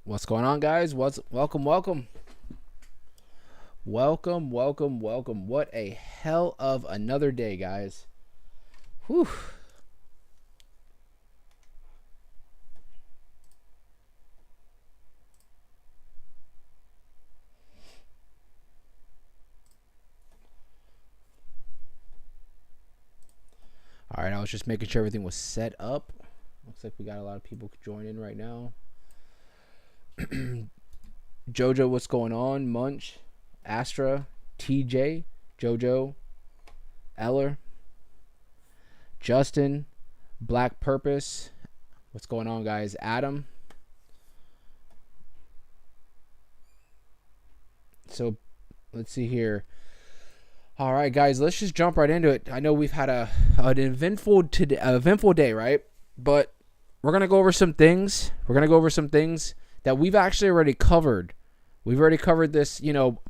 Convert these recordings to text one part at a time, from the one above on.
What's going on, guys? Welcome. What a hell of another day, guys. Whew. All right, I was just making sure everything was set up. Looks like we got a lot of people joining right now. Jojo, what's going on? Munch, Astra, TJ, Jojo, Eller, Justin, Black Purpose. What's going on, guys? Adam. So let's see here. All right, guys, let's just jump right into it. I know we've had an eventful day, right? But we're gonna go over some things. That we've actually already covered. We've already covered this,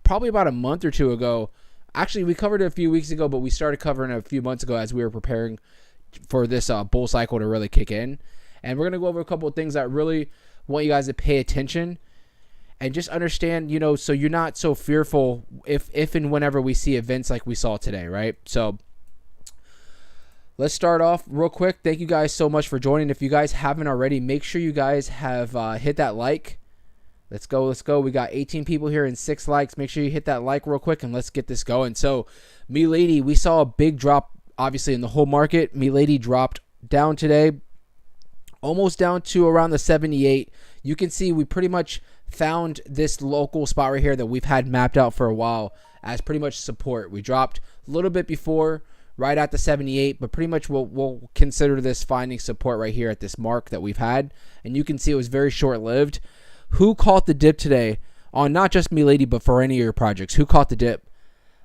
probably about a month or two ago. Actually, we covered it a few weeks ago, but we started covering it a few months ago as we were preparing for this bull cycle to really kick in. And we're going to go over a couple of things that I really want you guys to pay attention and just understand, so you're not so fearful if and whenever we see events like we saw today, right? So let's start off real quick. Thank you guys so much for joining. If you guys haven't already, make sure you guys have hit that like. Let's go. We got 18 people here and 6 likes. Make sure you hit that like real quick and let's get this going. So, Milady, we saw a big drop, obviously, in the whole market. Milady dropped down today, almost down to around the 78. You can see we pretty much found this local spot right here that we've had mapped out for a while as pretty much support. We dropped a little bit before, right at the 78, but pretty much we'll consider this finding support right here at this mark that we've had. And you can see it was very short-lived. Who caught the dip today on not just Milady, but for any of your projects? Who caught the dip?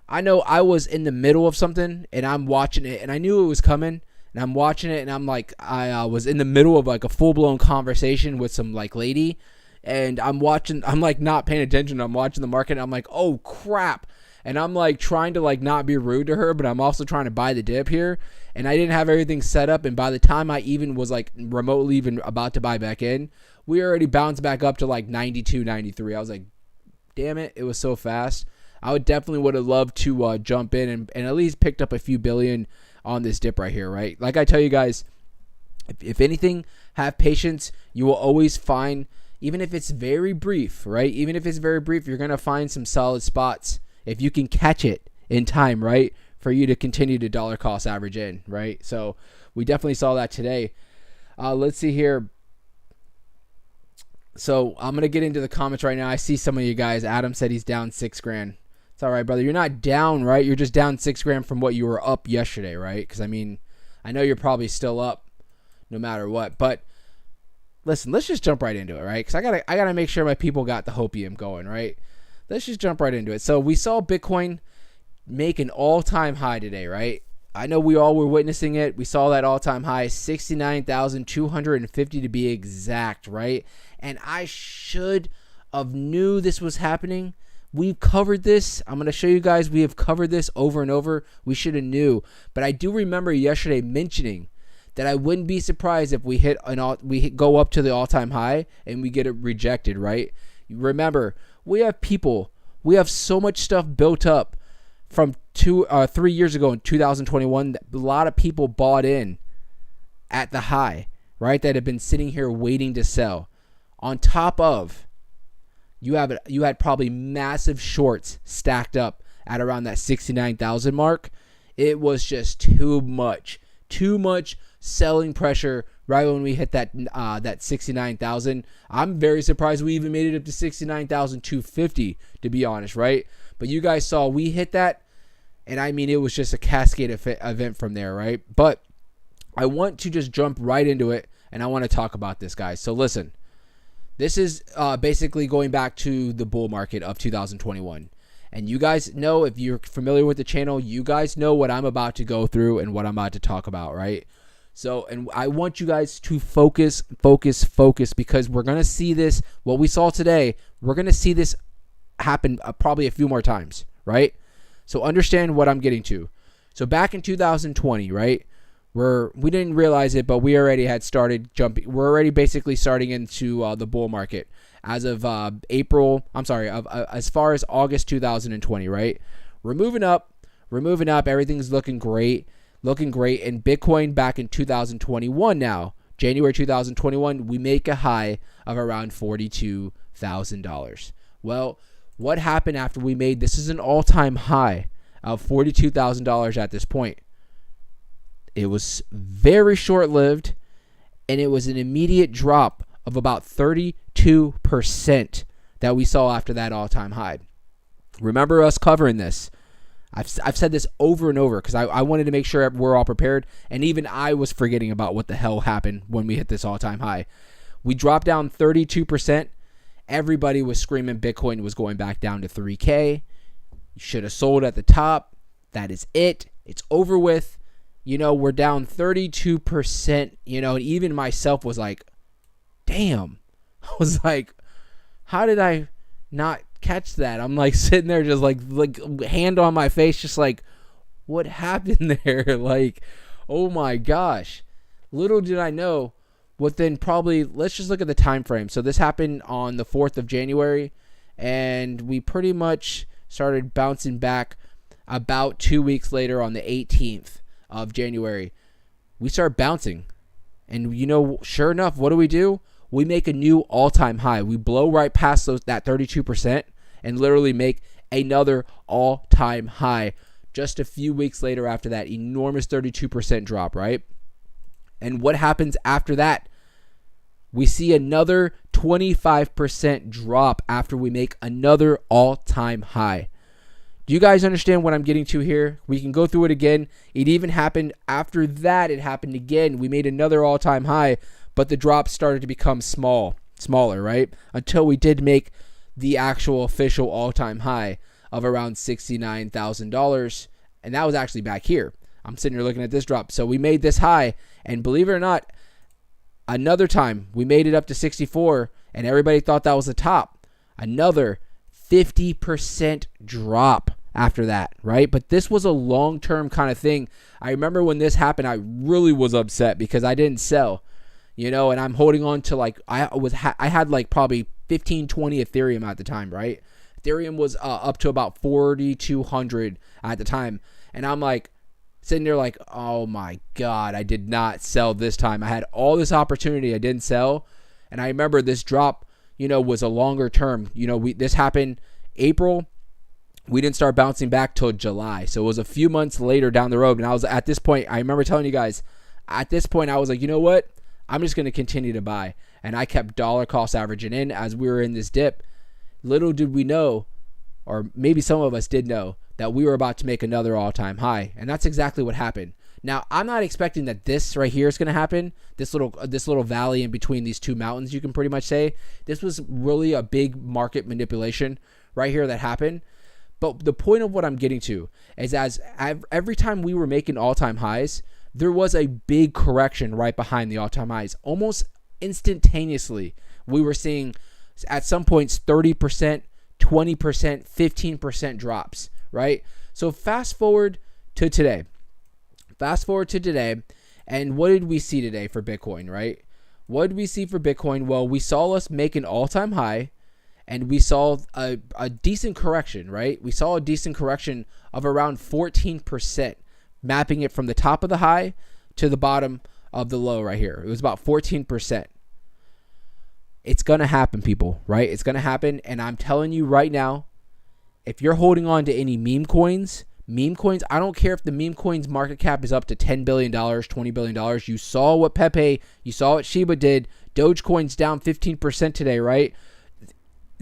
I know I was in the middle of something, and I'm watching it, and I knew it was coming, and I'm watching it, and I'm like, I was in the middle of like a full-blown conversation with some like lady, and I'm like not paying attention. I'm watching the market, and I'm like, oh, crap. And I'm like trying to like not be rude to her, but I'm also trying to buy the dip here. And I didn't have everything set up. And by the time I even was like remotely even about to buy back in, we already bounced back up to like 92, 93. I was like, damn it. It was so fast. I would have loved to jump in and at least picked up a few billion on this dip right here, right? Like I tell you guys, if anything, have patience. You will always find, even if it's very brief, right? Even if it's very brief, you're going to find some solid spots if you can catch it in time, right, for you to continue to dollar cost average in, right? So we definitely saw that today. Let's see here. So I'm going to get into the comments right now. I see some of you guys. Adam said he's down $6,000. It's all right, brother. You're not down, right? You're just down $6,000 from what you were up yesterday, right? Because, I mean, I know you're probably still up no matter what. But listen, let's just jump right into it, right? Because I gotta make sure my people got the hopium going, right? Let's just jump right into it. So we saw Bitcoin make an all-time high today, right? I know we all were witnessing it. We saw that all-time high, 69,250 to be exact, right? And I should have knew this was happening. We've covered this. I'm going to show you guys we have covered this over and over. We should have knew. But I do remember yesterday mentioning that I wouldn't be surprised if we go up to the all-time high and we get it rejected, right? Remember, we have so much stuff built up from 3 years ago in 2021 that a lot of people bought in at the high, right? That have been sitting here waiting to sell. On top of, you had probably massive shorts stacked up at around that 69,000 mark. It was just too much selling pressure right when we hit that 69,000. I'm very surprised we even made it up to 69,250, to be honest, right? But you guys saw we hit that, and I mean, it was just a cascade event from there, right? But I want to just jump right into it, and I want to talk about this, guys. So listen, this is basically going back to the bull market of 2021. And you guys know, if you're familiar with the channel, you guys know what I'm about to go through and what I'm about to talk about, right? So, and I want you guys to focus, because we're going to see this, what we saw today, we're going to see this happen probably a few more times, right? So understand what I'm getting to. So back in 2020, right, We didn't realize it, but we already had started jumping. We're already basically starting into the bull market as of as far as August 2020, right? We're moving up. Everything's looking great. And Bitcoin back in 2021 now, January 2021, we make a high of around $42,000. Well, what happened after we made this is an all-time high of $42,000 at this point? It was very short-lived, and it was an immediate drop of about 32% that we saw after that all-time high. Remember us covering this. I've said this over and over because I wanted to make sure we're all prepared, and even I was forgetting about what the hell happened when we hit this all-time high. We dropped down 32%. Everybody was screaming Bitcoin was going back down to 3K. You should have sold at the top. That is it. It's over with. We're down 32%, and even myself was like, damn. I was like, how did I not catch that? I'm like sitting there just like hand on my face, just like, what happened there? Like, oh my gosh. Little did I know, within probably, let's just look at the time frame. So this happened on the 4th of January, and we pretty much started bouncing back about 2 weeks later on the 18th of January. We start bouncing, and sure enough, what do? We make a new all-time high. We blow right past that 32% and literally make another all-time high just a few weeks later after that enormous 32% drop, right? And what happens after that? We see another 25% drop after we make another all-time high. Do you guys understand what I'm getting to here? We can go through it again. It even happened after that. It happened again. We made another all-time high, but the drop started to become smaller, right? Until we did make the actual official all-time high of around $69,000. And that was actually back here. I'm sitting here looking at this drop. So we made this high, and believe it or not, another time we made it up to 64, and everybody thought that was the top. Another 50% drop after that, right? But this was a long-term kind of thing. I remember when this happened, I really was upset because I didn't sell, and I'm holding on to I had like probably 15, 20 Ethereum at the time, right? Ethereum was up to about 4,200 at the time, and I'm like sitting there like, oh my God, I did not sell this time. I had all this opportunity, I didn't sell, and I remember this drop, was a longer term. This happened April. We didn't start bouncing back till July. So it was a few months later down the road. And I was at this point, I remember telling you guys, at this point, I was like, you know what? I'm just going to continue to buy. And I kept dollar cost averaging in as we were in this dip. Little did we know, or maybe some of us did know, that we were about to make another all-time high. And that's exactly what happened. Now, I'm not expecting that this right here is going to happen. This little valley in between these two mountains, you can pretty much say. This was really a big market manipulation right here that happened. But the point of what I'm getting to is every time we were making all-time highs, there was a big correction right behind the all-time highs. Almost instantaneously, we were seeing at some points 30%, 20%, 15% drops, right? So fast forward to today. And what did we see today for Bitcoin, right? What did we see for Bitcoin? Well, we saw us make an all-time high, and we saw a decent correction, right? We saw a decent correction of around 14%, mapping it from the top of the high to the bottom of the low right here. It was about 14%. It's going to happen, people, right? It's going to happen, and I'm telling you right now, if you're holding on to any meme coins, I don't care if the meme coins market cap is up to $10 billion, $20 billion. You saw what Pepe, you saw what Shiba did. Dogecoin's down 15% today, right?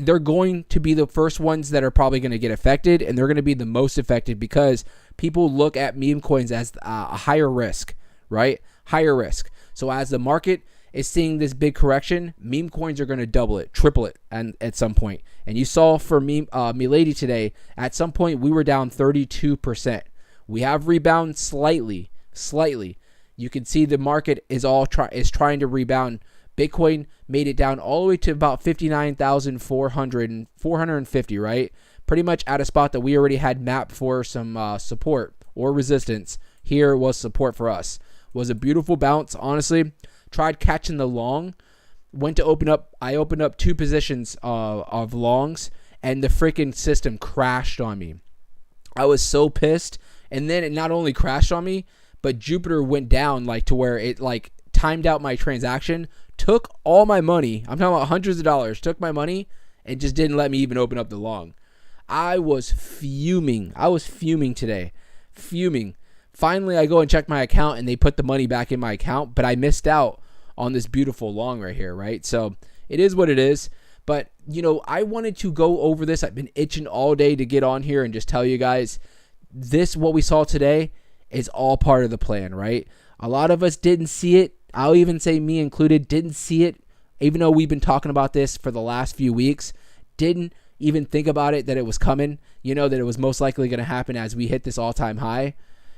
They're going to be the first ones that are probably going to get affected, and they're going to be the most affected because people look at meme coins as a higher risk, right? Higher risk. So as the market is seeing this big correction, meme coins are going to double it, triple it, and at some point. And you saw for Milady today, at some point we were down 32%. We have rebounded slightly. You can see the market is trying to rebound. Bitcoin made it down all the way to about 450, right? Pretty much at a spot that we already had mapped for some support or resistance. Here was support for us. Was a beautiful bounce, honestly. Tried catching the long. I opened up 2 positions of longs, and the freaking system crashed on me. I was so pissed. And then it not only crashed on me, but Jupiter went down like to where it like timed out my transaction, took all my money. I'm talking about hundreds of dollars, took my money and just didn't let me even open up the long. I was fuming. Today. Fuming. Finally, I go and check my account and they put the money back in my account, but I missed out on this beautiful long right here, right? So it is what it is. But, I wanted to go over this. I've been itching all day to get on here and just tell you guys what we saw today is all part of the plan, right? A lot of us didn't see it. I'll even say me included, didn't see it, even though we've been talking about this for the last few weeks. Didn't even think about it, that it was coming, that it was most likely going to happen as we hit this all-time high,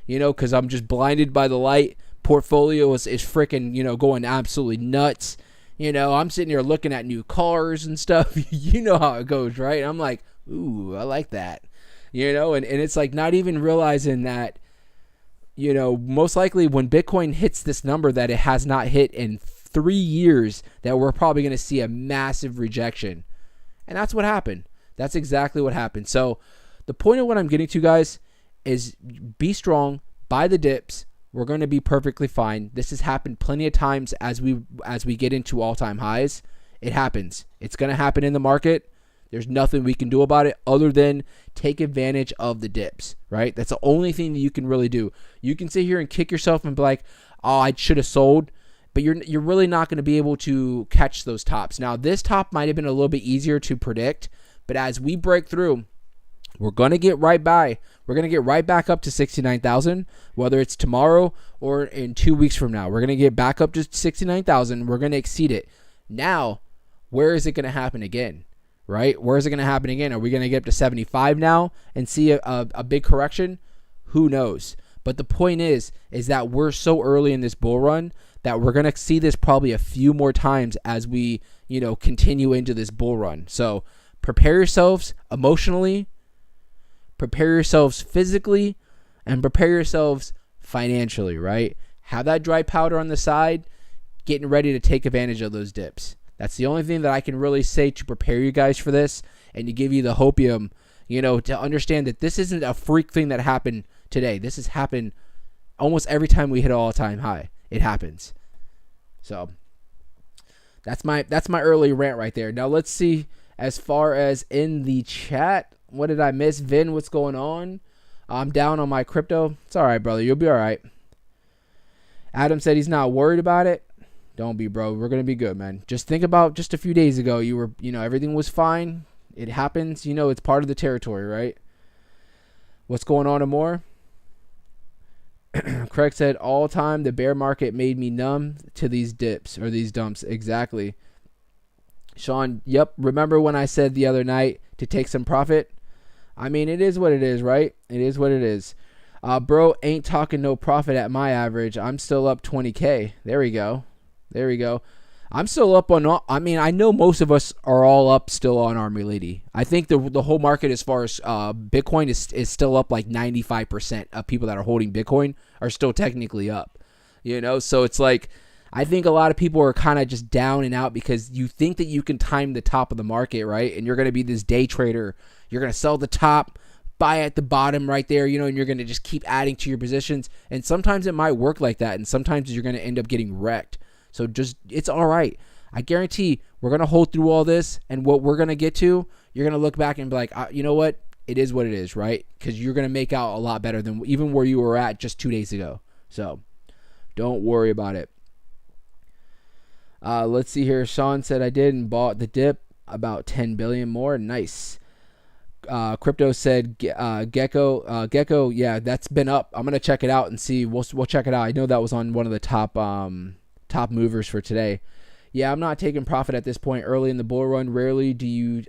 because I'm just blinded by the light. Portfolio is freaking, going absolutely nuts. I'm sitting here looking at new cars and stuff. You know how it goes, right? I'm like, ooh, I like that. And it's like not even realizing that, most likely when Bitcoin hits this number that it has not hit in 3 years, that we're probably going to see a massive rejection. And that's what happened. That's exactly what happened. So the point of what I'm getting to, guys, is be strong, buy the dips. We're going to be perfectly fine. This has happened plenty of times as we get into all-time highs. It happens. It's going to happen in the market. There's nothing we can do about it other than take advantage of the dips, right? That's the only thing that you can really do. You can sit here and kick yourself and be like, oh, I should have sold, but you're really not going to be able to catch those tops. Now, this top might have been a little bit easier to predict, but as we break through, we're going to get right by. We're going to get right back up to 69,000, whether it's tomorrow or in 2 weeks from now. We're going to get back up to 69,000. We're going to exceed it. Now, where is it going to happen again? Right? Where is it going to happen again? Are we going to get up to 75 now and see a big correction? Who knows? But the point is that we're so early in this bull run that we're going to see this probably a few more times as we, continue into this bull run. So prepare yourselves emotionally, prepare yourselves physically, and prepare yourselves financially, right? Have that dry powder on the side, getting ready to take advantage of those dips. That's the only thing that I can really say to prepare you guys for this and to give you the hopium, to understand that this isn't a freak thing that happened today. This has happened almost every time we hit an all-time high. It happens. So that's my early rant right there. Now let's see as far as in the chat. What did I miss? Vin, what's going on? I'm down on my crypto. It's all right, brother. You'll be all right. Adam said he's not worried about it. Don't be, bro. We're going to be good, man. Just think about just a few days ago. You were, everything was fine. It happens. It's part of the territory, right? What's going on more? Craig said, all time, the bear market made me numb to these dips or these dumps. Exactly. Sean, yep. Remember when I said the other night to take some profit? I mean, it is what it is, right? It is what it is. Bro, ain't talking no profit at my average. I'm still up 20K. There we go. I'm still up on all. I mean, I know most of us are all up still on our Milady. I think the whole market as far as Bitcoin is still up like 95% of people that are holding Bitcoin are still technically up. So it's like I think a lot of people are kind of just down and out because you think that you can time the top of the market, right? And you're going to be this day trader. You're going to sell the top, buy at the bottom right there, and you're going to just keep adding to your positions. And sometimes it might work like that, and sometimes you're going to end up getting wrecked. So it's all right. I guarantee we're going to hold through all this, and what we're going to get to, you're going to look back and be like, you know what? It is what it is, right? Because you're going to make out a lot better than even where you were at just 2 days ago. So don't worry about it. Let's see here. Sean said I did and bought the dip, about 10 billion more. Nice. Crypto said Gecko. Yeah, that's been up. I'm going to check it out and see. We'll check it out. I know that was on one of the top movers for today. Yeah, I'm not taking profit at this point early in the bull run. Rarely do you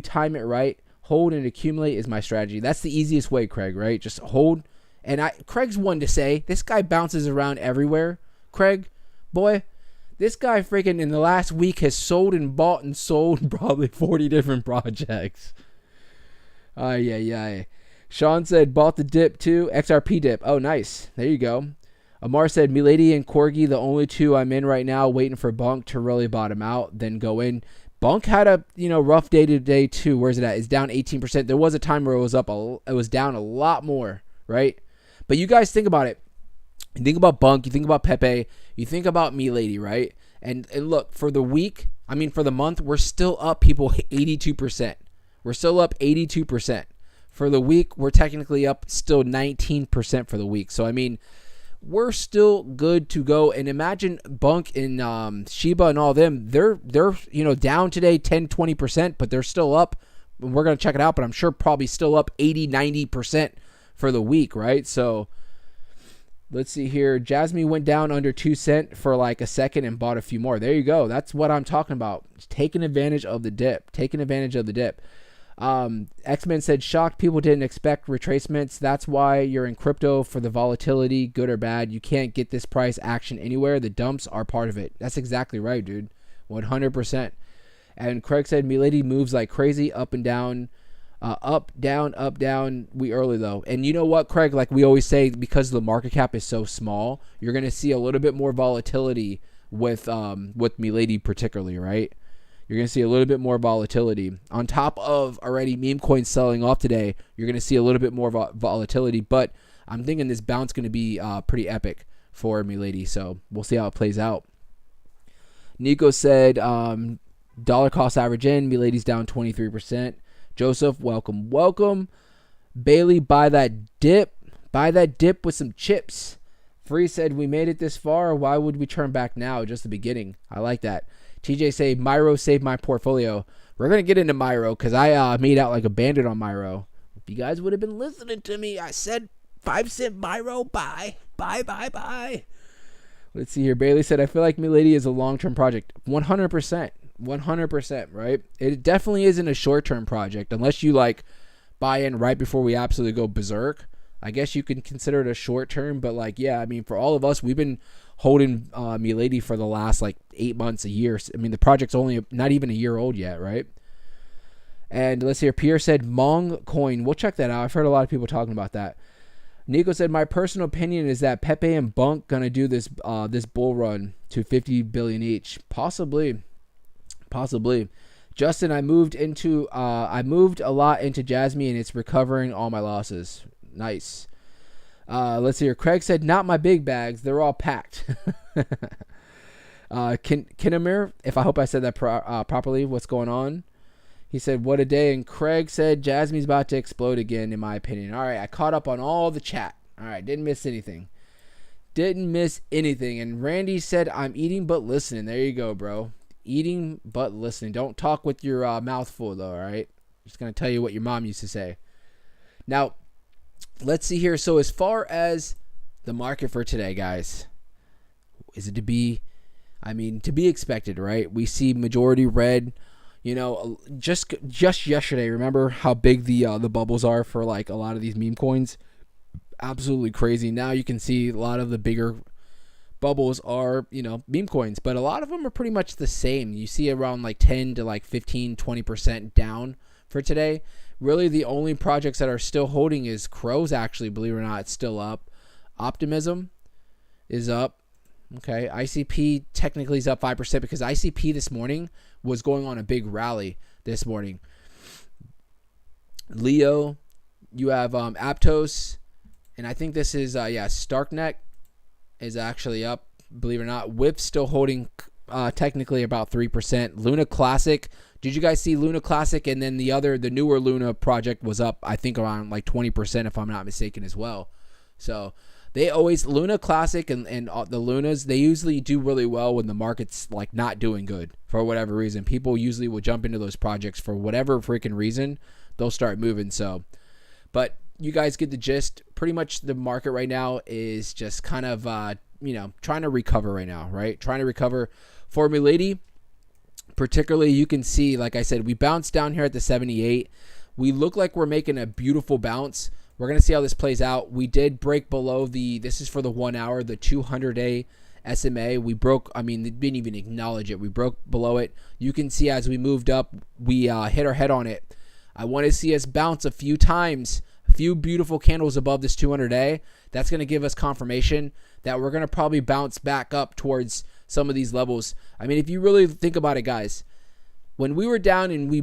time it right. Hold and accumulate is my strategy. That's the easiest way, Craig, right? Just hold. And Craig's one to say, this guy bounces around everywhere. Craig, boy, this guy freaking in the last week has sold and bought and sold probably 40 different projects. Yeah. Sean said, bought the dip too. XRP dip. Oh, nice. There you go. Amar said, Milady and Corgi, the only two I'm in right now, waiting for Bunk to really bottom out, then go in. Bunk had a rough day today too. Where's it at? It's down 18%. There was a time where it was up. It was down a lot more, right? But you guys think about it. You think about Bunk. You think about Pepe. You think about Milady, right? And look, for the week, for the month, we're still up, people, 82%. We're still up 82%. For the week, we're technically up still 19% for the week. So, we're still good to go. And imagine Bunk and Shiba and all them, they're down today 10-20%, but they're still up. We're going to check it out, but I'm sure probably still up 80-90% for the week, right? So let's see here. Jasmy went down under 2 cents for like a second and bought a few more. There you go. That's what I'm talking about. Taking advantage of the dip. X-Men said, shocked people didn't expect retracements. That's why you're in crypto, for the volatility, good or bad. You can't get this price action anywhere. The dumps are part of it. That's exactly right, dude. 100%. And Craig said, Milady moves like crazy, up and down, up, down. We early though. And you know what, Craig, like we always say, because the market cap is so small, you're going to see a little bit more volatility with Milady particularly, right? You're going to see a little bit more volatility. On top of already meme coins selling off today, you're going to see a little bit more volatility. But I'm thinking this bounce going to be pretty epic for Milady. So we'll see how it plays out. Nico said, dollar cost average in. Milady's down 23%. Joseph, welcome. Bailey, buy that dip. Buy that dip with some chips. Free said, we made it this far. Why would we turn back now? Just the beginning. I like that. TJ say, Myro saved my portfolio. We're going to get into Myro because I made out like a bandit on Myro. If you guys would have been listening to me, I said 5 cent Myro, buy. Let's see here. Bailey said, I feel like Milady is a long-term project. 100%, right? It definitely isn't a short-term project unless you like buy in right before we absolutely go berserk. I guess you can consider it a short-term, but like, yeah, for all of us, we've been holding Milady for the last like 8 months, a year. The project's only not even a year old yet, right? And let's see here. Pierre said Mong coin. We'll check that out. I've heard a lot of people talking about that. Nico said, my personal opinion is that Pepe and Bunk gonna do this bull run to 50 billion each. Possibly. Justin, I moved a lot into Jasmy and it's recovering all my losses. Nice. Let's see here. Craig said, not my big bags. They're all packed. Kinamir, if I hope I said that properly, what's going on? He said, what a day. And Craig said, Jasmy's about to explode again, in my opinion. All right, I caught up on all the chat. All right, didn't miss anything. And Randy said, I'm eating but listening. There you go, bro. Eating but listening. Don't talk with your mouth full, though, all right? Just going to tell you what your mom used to say. Now, let's see here. So as far as the market for today, guys, is it to be expected, right? We see majority red. Just yesterday, remember how big the bubbles are for like a lot of these meme coins? Absolutely crazy. Now you can see a lot of the bigger bubbles are, meme coins, but a lot of them are pretty much the same. You see around like 10 to like 15, 20% down for today. Really, the only projects that are still holding is Crow's, actually, believe it or not, it's still up. Optimism is up. Okay, ICP technically is up 5% because ICP this morning was going on a big rally this morning. Leo, you have Aptos, and I think this is, Starkneck is actually up, believe it or not. Whip's still holding technically about 3%. Luna Classic, did you guys see Luna Classic? And then the newer Luna project was up, I think, around like 20%, if I'm not mistaken, as well. So they always, Luna Classic and the Lunas, they usually do really well when the market's like not doing good for whatever reason. People usually will jump into those projects for whatever freaking reason. They'll start moving. So, but you guys get the gist. Pretty much the market right now is just kind of, trying to recover right now, right? Trying to recover. For Milady, particularly, you can see, like I said, we bounced down here at the 78. We look like we're making a beautiful bounce. We're going to see how this plays out. We did break below this is for the 1 hour, the 200-day SMA. We broke, they didn't even acknowledge it. We broke below it. You can see as we moved up, we hit our head on it. I want to see us bounce a few times a few beautiful candles above this 200-day, that's going to give us confirmation that we're going to probably bounce back up towards some of these levels. I mean, if you really think about it, guys, when we were down and we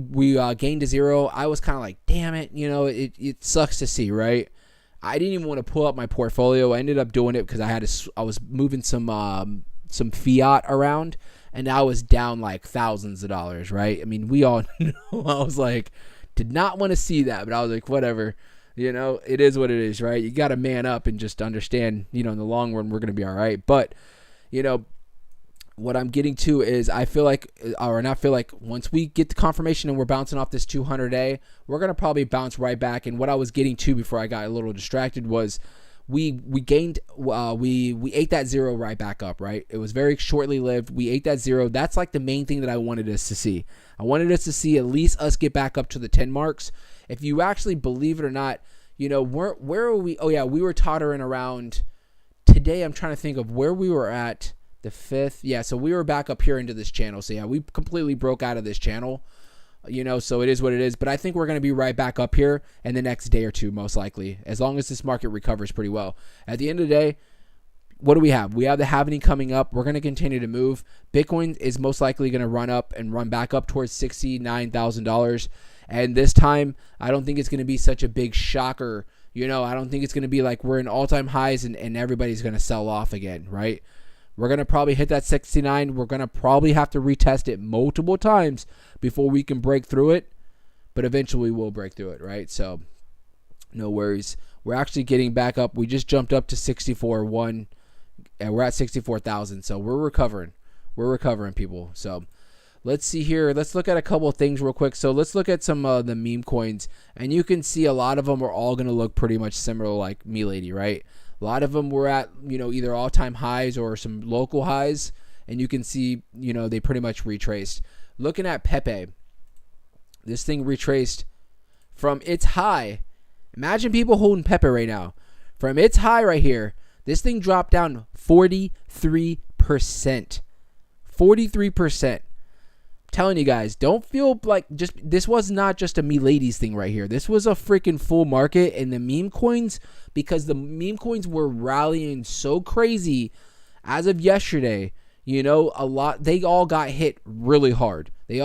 gained to zero, I was kind of like, damn it, you know, it sucks to see, right? I didn't even want to pull up my portfolio. I ended up doing it because I was moving some fiat around, and I was down like thousands of dollars, right? I mean, we all know. I was like, did not want to see that, but I was like, whatever, you know, it is what it is, right? You got to man up and just understand, you know, in the long run, we're going to be all right. But, you know, what I'm getting to is once we get the confirmation and we're bouncing off this 200-day, we're going to probably bounce right back. And what I was getting to before I got a little distracted was we ate that zero right back up, right? It was very shortly lived. We ate that zero. That's like the main thing that I wanted us to see. I wanted us to see at least us get back up to the 10 marks. If you actually believe it or not, you know, where are we? Oh yeah, we were tottering around today. I'm trying to think of where we were at. The 5th, yeah, so we were back up here into this channel. So yeah, we completely broke out of this channel, you know, so it is what it is. But I think we're going to be right back up here in the next day or two, most likely, as long as this market recovers pretty well. At the end of the day, what do we have? We have the halving coming up. We're going to continue to move. Bitcoin is most likely going to run up and run back up towards $69,000. And this time, I don't think it's going to be such a big shocker. You know, I don't think it's going to be like we're in all-time highs and everybody's going to sell off again, right? We're going to probably hit that 69. We're going to probably have to retest it multiple times before we can break through it. But eventually we'll break through it, right? So no worries. We're actually getting back up. We just jumped up to 64.1 and we're at 64,000. So we're recovering. We're recovering, people. So let's see here. Let's look at a couple of things real quick. So let's look at some of the meme coins. And you can see a lot of them are all going to look pretty much similar like Milady, right? A lot of them were at, you know, either all-time highs or some local highs. And you can see, you know, they pretty much retraced. Looking at Pepe, this thing retraced from its high. Imagine people holding Pepe right now. From its high right here, this thing dropped down 43%. 43%. Telling you guys, don't feel like this was not just a Milady's thing right here. This was a freaking full market, and the meme coins, because the meme coins were rallying so crazy as of yesterday, you know, they all got hit really hard. You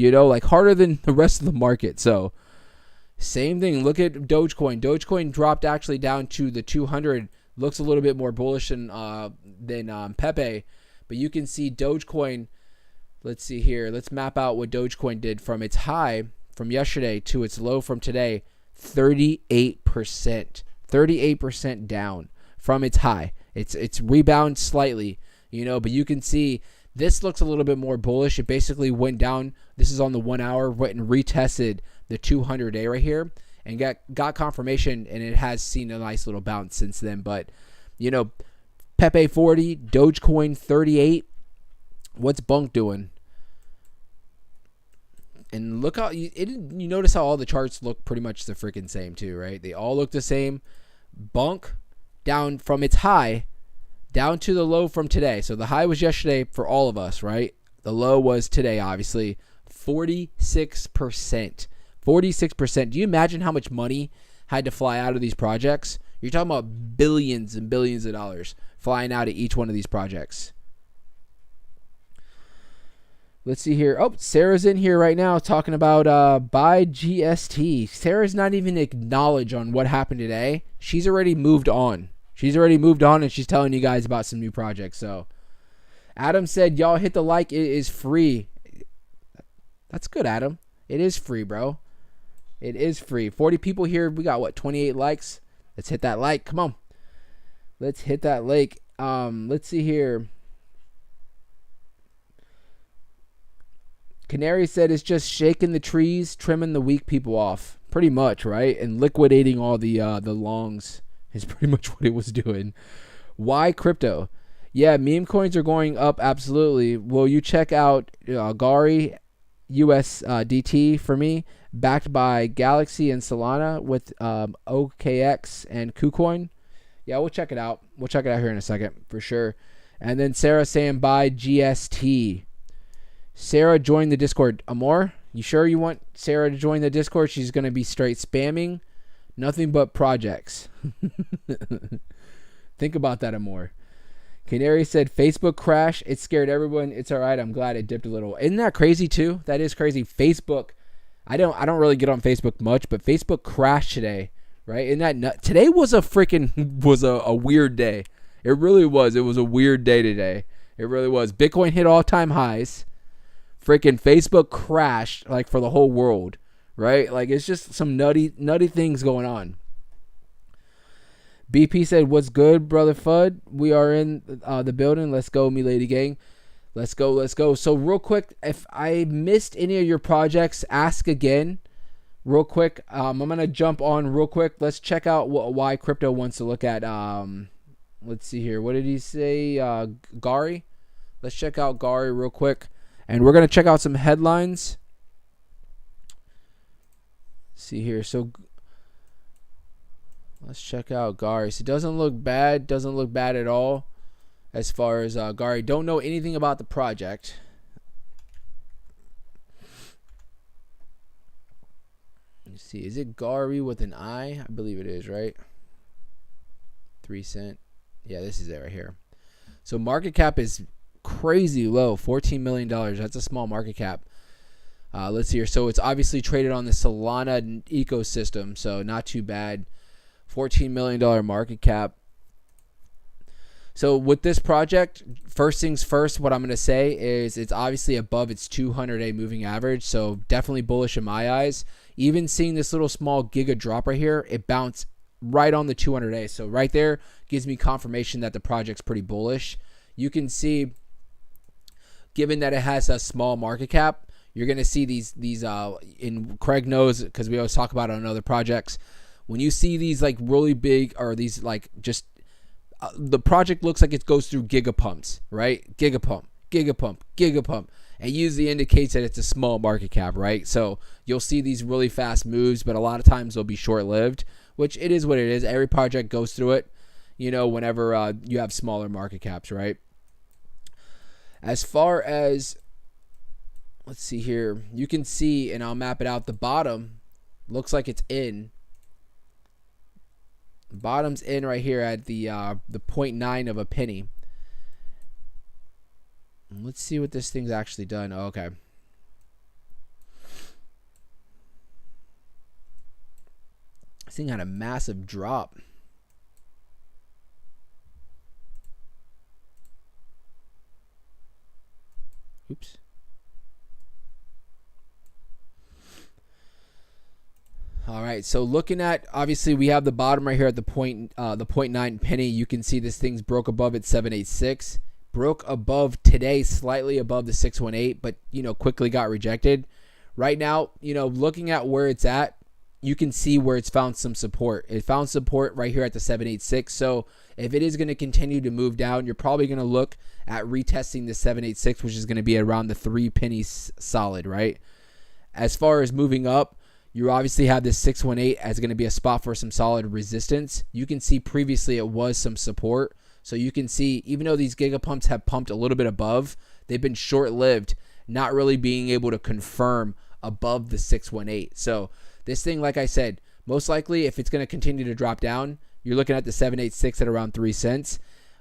know, like harder than the rest of the market. So same thing. Look at Dogecoin. Dogecoin dropped actually down to the 200. Looks a little bit more bullish than Pepe, but you can see Dogecoin. Let's see here. Let's map out what Dogecoin did from its high from yesterday to its low from today. 38%. 38% down from its high. It's rebound slightly, you know, but you can see this looks a little bit more bullish. It basically went down. This is on the 1 hour, went and retested the 200-day right here and got confirmation, and it has seen a nice little bounce since then. But, you know, Pepe 40, Dogecoin 38. What's Bunk doing? And look how you notice how all the charts look pretty much the freaking same too, right? They all look the same. Bunk down from its high down to the low from today. So the high was yesterday for all of us, right? The low was today, obviously. 46%. 46%. Do you imagine how much money had to fly out of these projects? You're talking about billions and billions of dollars flying out of each one of these projects. Let's see here. Oh, Sarah's in here right now talking about buy GST. Sarah's not even acknowledged on what happened today. She's already moved on. And she's telling you guys about some new projects. So Adam said, y'all hit the like. It is free. That's good, Adam. It is free, bro. It is free. 40 people here. We got, what, 28 likes? Let's hit that like. Come on. Let's hit that like. Let's see here. Canary said it's just shaking the trees, trimming the weak people off. Pretty much, right? And liquidating all the longs is pretty much what it was doing. Why crypto? Yeah, meme coins are going up, absolutely. Will you check out Gari USDT for me? Backed by Galaxy and Solana with OKX and KuCoin. Yeah, we'll check it out. We'll check it out here in a second for sure. And then Sarah saying buy GST. Sarah joined the Discord. Amor, You sure you want Sarah to join the Discord? She's going to be straight spamming. Nothing but projects. Think about that and more. Canary said Facebook crash. It scared everyone. It's all right. I'm glad it dipped a little. Isn't that crazy too? That is crazy. Facebook. I don't really get on Facebook much, but Facebook crashed today, right? Isn't that nut? Today was a weird day. It really was. It was a weird day today. It really was. Bitcoin hit all-time highs. Freaking Facebook crashed like for the whole world, right? Like it's just some nutty things going on. BP said, "What's good, brother Fudd? We are in the building. Let's go, Milady gang. Let's go. So real quick, if I missed any of your projects, ask again. Real quick, I'm gonna jump on real quick. Let's check out why crypto wants to look at. Let's see here. What did he say? Gari. Let's check out Gari real quick, and we're gonna check out some headlines. Let's see here. So let's check out Gari. So it doesn't look bad. Doesn't look bad at all. As far as Gari, don't know anything about the project. Let's see. Is it Gari with an I? I believe it is, right? 3 cent. Yeah, this is it right here. So market cap is crazy low, $14 million. That's a small market cap. Let's see here. So it's obviously traded on the Solana ecosystem, so not too bad. $14 million market cap. So with this project, first things first, what I'm going to say is it's obviously above its 200-day moving average, so definitely bullish in my eyes. Even seeing this little small giga drop right here, it bounced right on the 200-day. So right there gives me confirmation that the project's pretty bullish. You can see, given that it has a small market cap, you're going to see these in Craig knows because we always talk about it on other projects. When you see these like really big or these like just the project looks like it goes through gigapumps, right? Gigapump. It usually indicates that it's a small market cap, right? So you'll see these really fast moves, but a lot of times they'll be short-lived, which it is what it is. Every project goes through it, whenever you have smaller market caps, right? As far as, let's see here, you can see, and I'll map it out, the bottom looks like it's in. Bottom's in right here at the 0.9 of a penny. Let's see what this thing's actually done. Oh, okay. This thing had a massive drop. Oops. All right, so looking at, obviously we have the bottom right here at the 0.9 penny. You can see this thing's broke above at 786. Broke above today, slightly above the 618, but quickly got rejected. Right now, looking at where it's at, you can see where it's found some support. It found support right here at the 786. So if it is going to continue to move down, you're probably going to look at retesting the 786, which is going to be around the 3 pennies solid, right? As far as moving up, you obviously have this 618 as going to be a spot for some solid resistance. You can see previously it was some support. So you can see, even though these gigapumps have pumped a little bit above, they've been short-lived, not really being able to confirm above the 618. So this thing, like I said, most likely if it's going to continue to drop down, you're looking at the 786 at around 3 cents.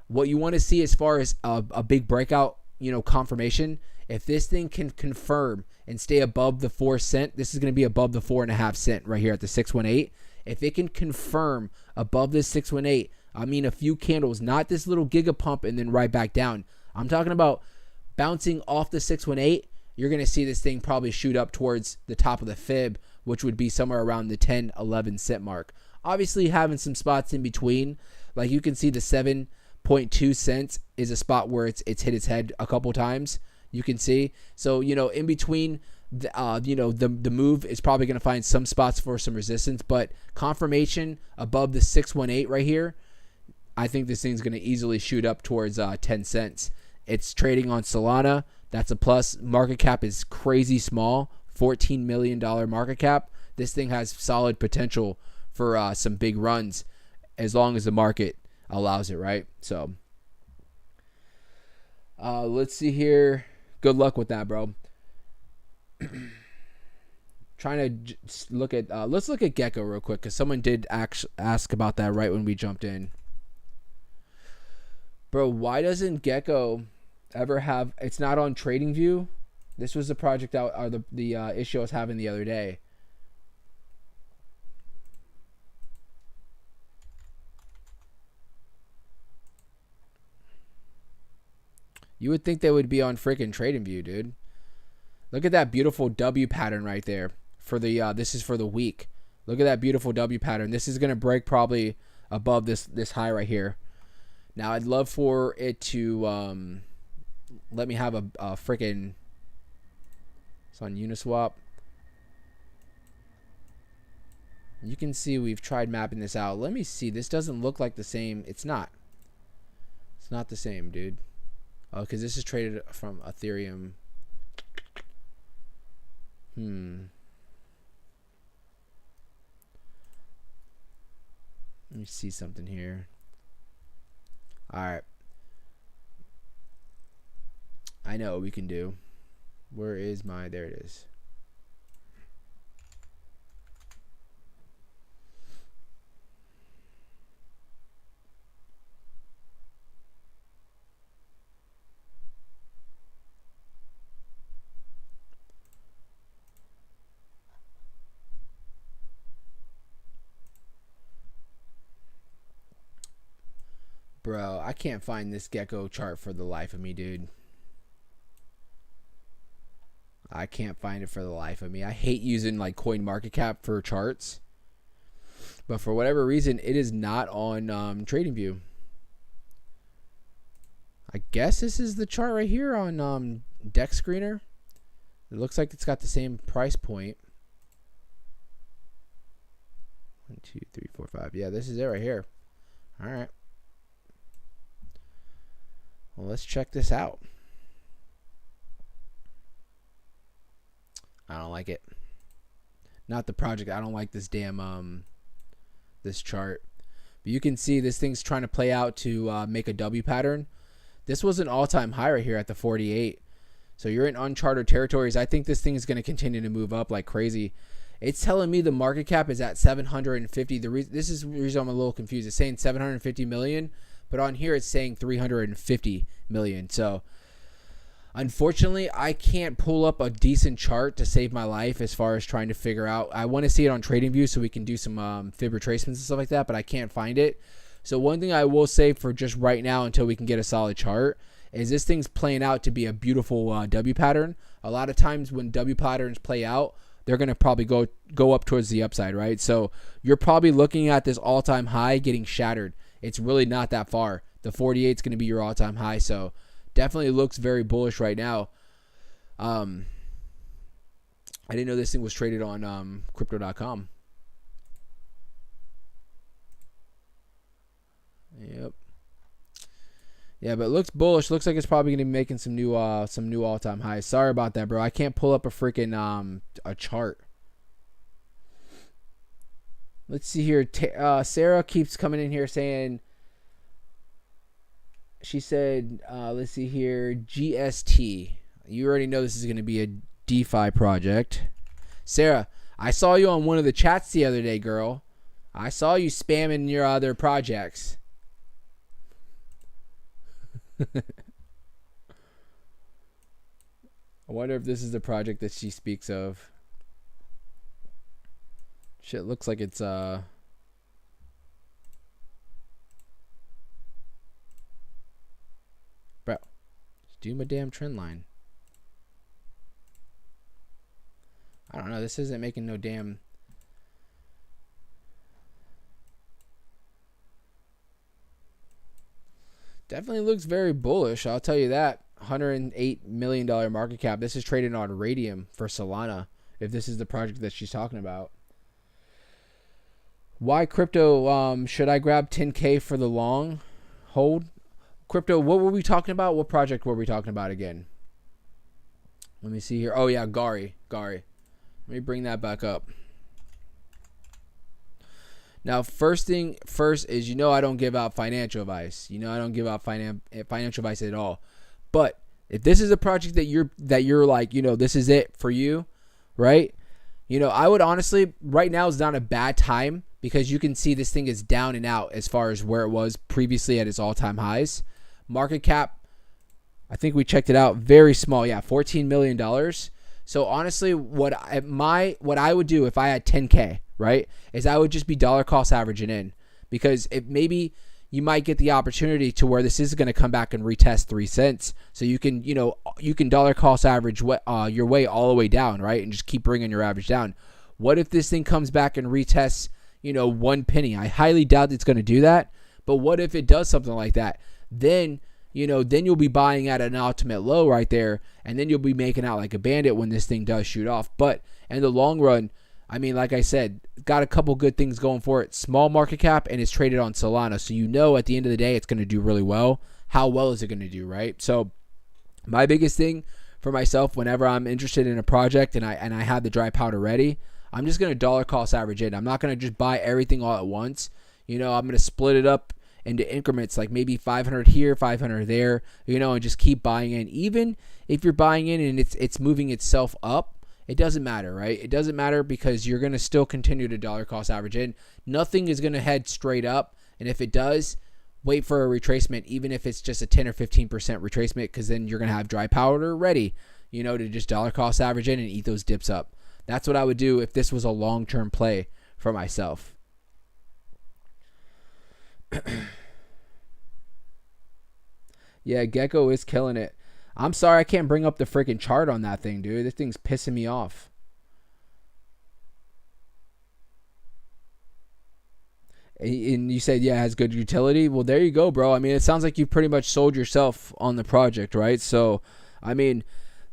What you want to see as far as a big breakout, confirmation, if this thing can confirm and stay above the 4 cent, this is going to be above the 4.5 cent right here at the 618. If it can confirm above this 618, I mean a few candles, not this little giga pump and then right back down. I'm talking about bouncing off the 618. You're going to see this thing probably shoot up towards the top of the fib, which would be somewhere around the 10, 11 cent mark. Obviously having some spots in between, like you can see the 7.2 cents is a spot where it's hit its head a couple times. You can see. So, in between, the move is probably going to find some spots for some resistance, but confirmation above the 618 right here, I think this thing's going to easily shoot up towards 10 cents. It's trading on Solana. That's a plus. Market cap is crazy small, $14 million market cap. This thing has solid potential for some big runs as long as the market allows it, right? So let's see here. Good luck with that, bro. trying to look at, let's look at Gecko real quick, because someone did ask about that right when we jumped in. Bro, why doesn't Gecko ever have, it's not on TradingView? This was the project out, or the issue I was having the other day. You would think they would be on freaking TradingView, dude. Look at that beautiful W pattern right there for the this is for the week. Look at that beautiful W pattern. This is gonna break probably above this high right here. Now I'd love for it to let me have a freaking. It's on Uniswap. You can see we've tried mapping this out. Let me see. This doesn't look like the same. It's not. It's not the same, dude. Oh, because this is traded from Ethereum. Let me see something here. Alright. I know what we can do. Where is my... There it is. Bro, I can't find this Gecko chart for the life of me, dude. I can't find it for the life of me. I hate using like CoinMarketCap for charts. But for whatever reason, it is not on TradingView. I guess this is the chart right here on Deck Screener. It looks like it's got the same price point. 1, 2, 3, 4, 5. Yeah, this is it right here. All right. Well, let's check this out. I don't like it. Not the project. I don't like this damn this chart. But you can see this thing's trying to play out to make a W pattern. This was an all-time high right here at the 48. So you're in uncharted territories. I think this thing is going to continue to move up like crazy. It's telling me the market cap is at 750. This is the reason I'm a little confused. It's saying 750 million. But on here, it's saying 350 million. So, unfortunately, I can't pull up a decent chart to save my life as far as trying to figure out. I want to see it on TradingView so we can do some fib retracements and stuff like that, but I can't find it. So, one thing I will say for just right now until we can get a solid chart is this thing's playing out to be a beautiful W pattern. A lot of times when W patterns play out, they're going to probably go up towards the upside, right? So, you're probably looking at this all-time high getting shattered. It's really not that far. The 48 is going to be your all-time high, so definitely looks very bullish right now. I didn't know this thing was traded on crypto.com. Yep. Yeah, but it looks bullish. Looks like it's probably going to be making some new all-time highs. Sorry about that, bro. I can't pull up a freaking a chart. Let's see here. Sarah keeps coming in here saying, she said, let's see here, GST. You already know this is going to be a DeFi project. Sarah, I saw you on one of the chats the other day, girl. I saw you spamming your other projects. I wonder if this is the project that she speaks of. Shit, looks like it's bro, just do my damn trend line. I don't know, this isn't making no damn. Definitely looks very bullish, I'll tell you that. $108 million market cap. This is traded on Radium for Solana, if this is the project that she's talking about. Why crypto? Should I grab 10K for the long hold? Crypto, what were we talking about? What project were we talking about again? Let me see here. Oh, yeah, Gari. Let me bring that back up. Now, first is, I don't give out financial advice. I don't give out financial advice at all. But if this is a project that you're like, this is it for you, right? I would honestly, right now is not a bad time because you can see this thing is down and out as far as where it was previously at its all-time highs. Market cap, I think we checked it out, very small. Yeah, $14 million. So honestly, what I would do if I had 10K, right, is I would just be dollar cost averaging in, because if maybe you might get the opportunity to where this is going to come back and retest 3 cents. So you can, dollar cost average your way all the way down, right? And just keep bringing your average down. What if this thing comes back and retests, 1 penny? I highly doubt it's going to do that. But what if it does something like that? Then you'll be buying at an ultimate low right there. And then you'll be making out like a bandit when this thing does shoot off. But in the long run, I mean, like I said, got a couple good things going for it. Small market cap, and it's traded on Solana. So at the end of the day, it's going to do really well. How well is it going to do, right? So my biggest thing for myself, whenever I'm interested in a project and I have the dry powder ready, I'm just going to dollar cost average in. I'm not going to just buy everything all at once. I'm going to split it up into increments, like maybe 500 here, 500 there, and just keep buying in. Even if you're buying in and it's moving itself up, it doesn't matter, right? It doesn't matter because you're going to still continue to dollar cost average in. Nothing is going to head straight up. And if it does, wait for a retracement, even if it's just a 10 or 15% retracement, because then you're going to have dry powder ready, to just dollar cost average in and eat those dips up. That's what I would do if this was a long-term play for myself. Yeah, Gecko is killing it. I'm sorry I can't bring up the freaking chart on that thing, dude. This thing's pissing me off. And you said, yeah, it has good utility. Well, there you go, bro. I mean, it sounds like you pretty much sold yourself on the project, right? So, I mean,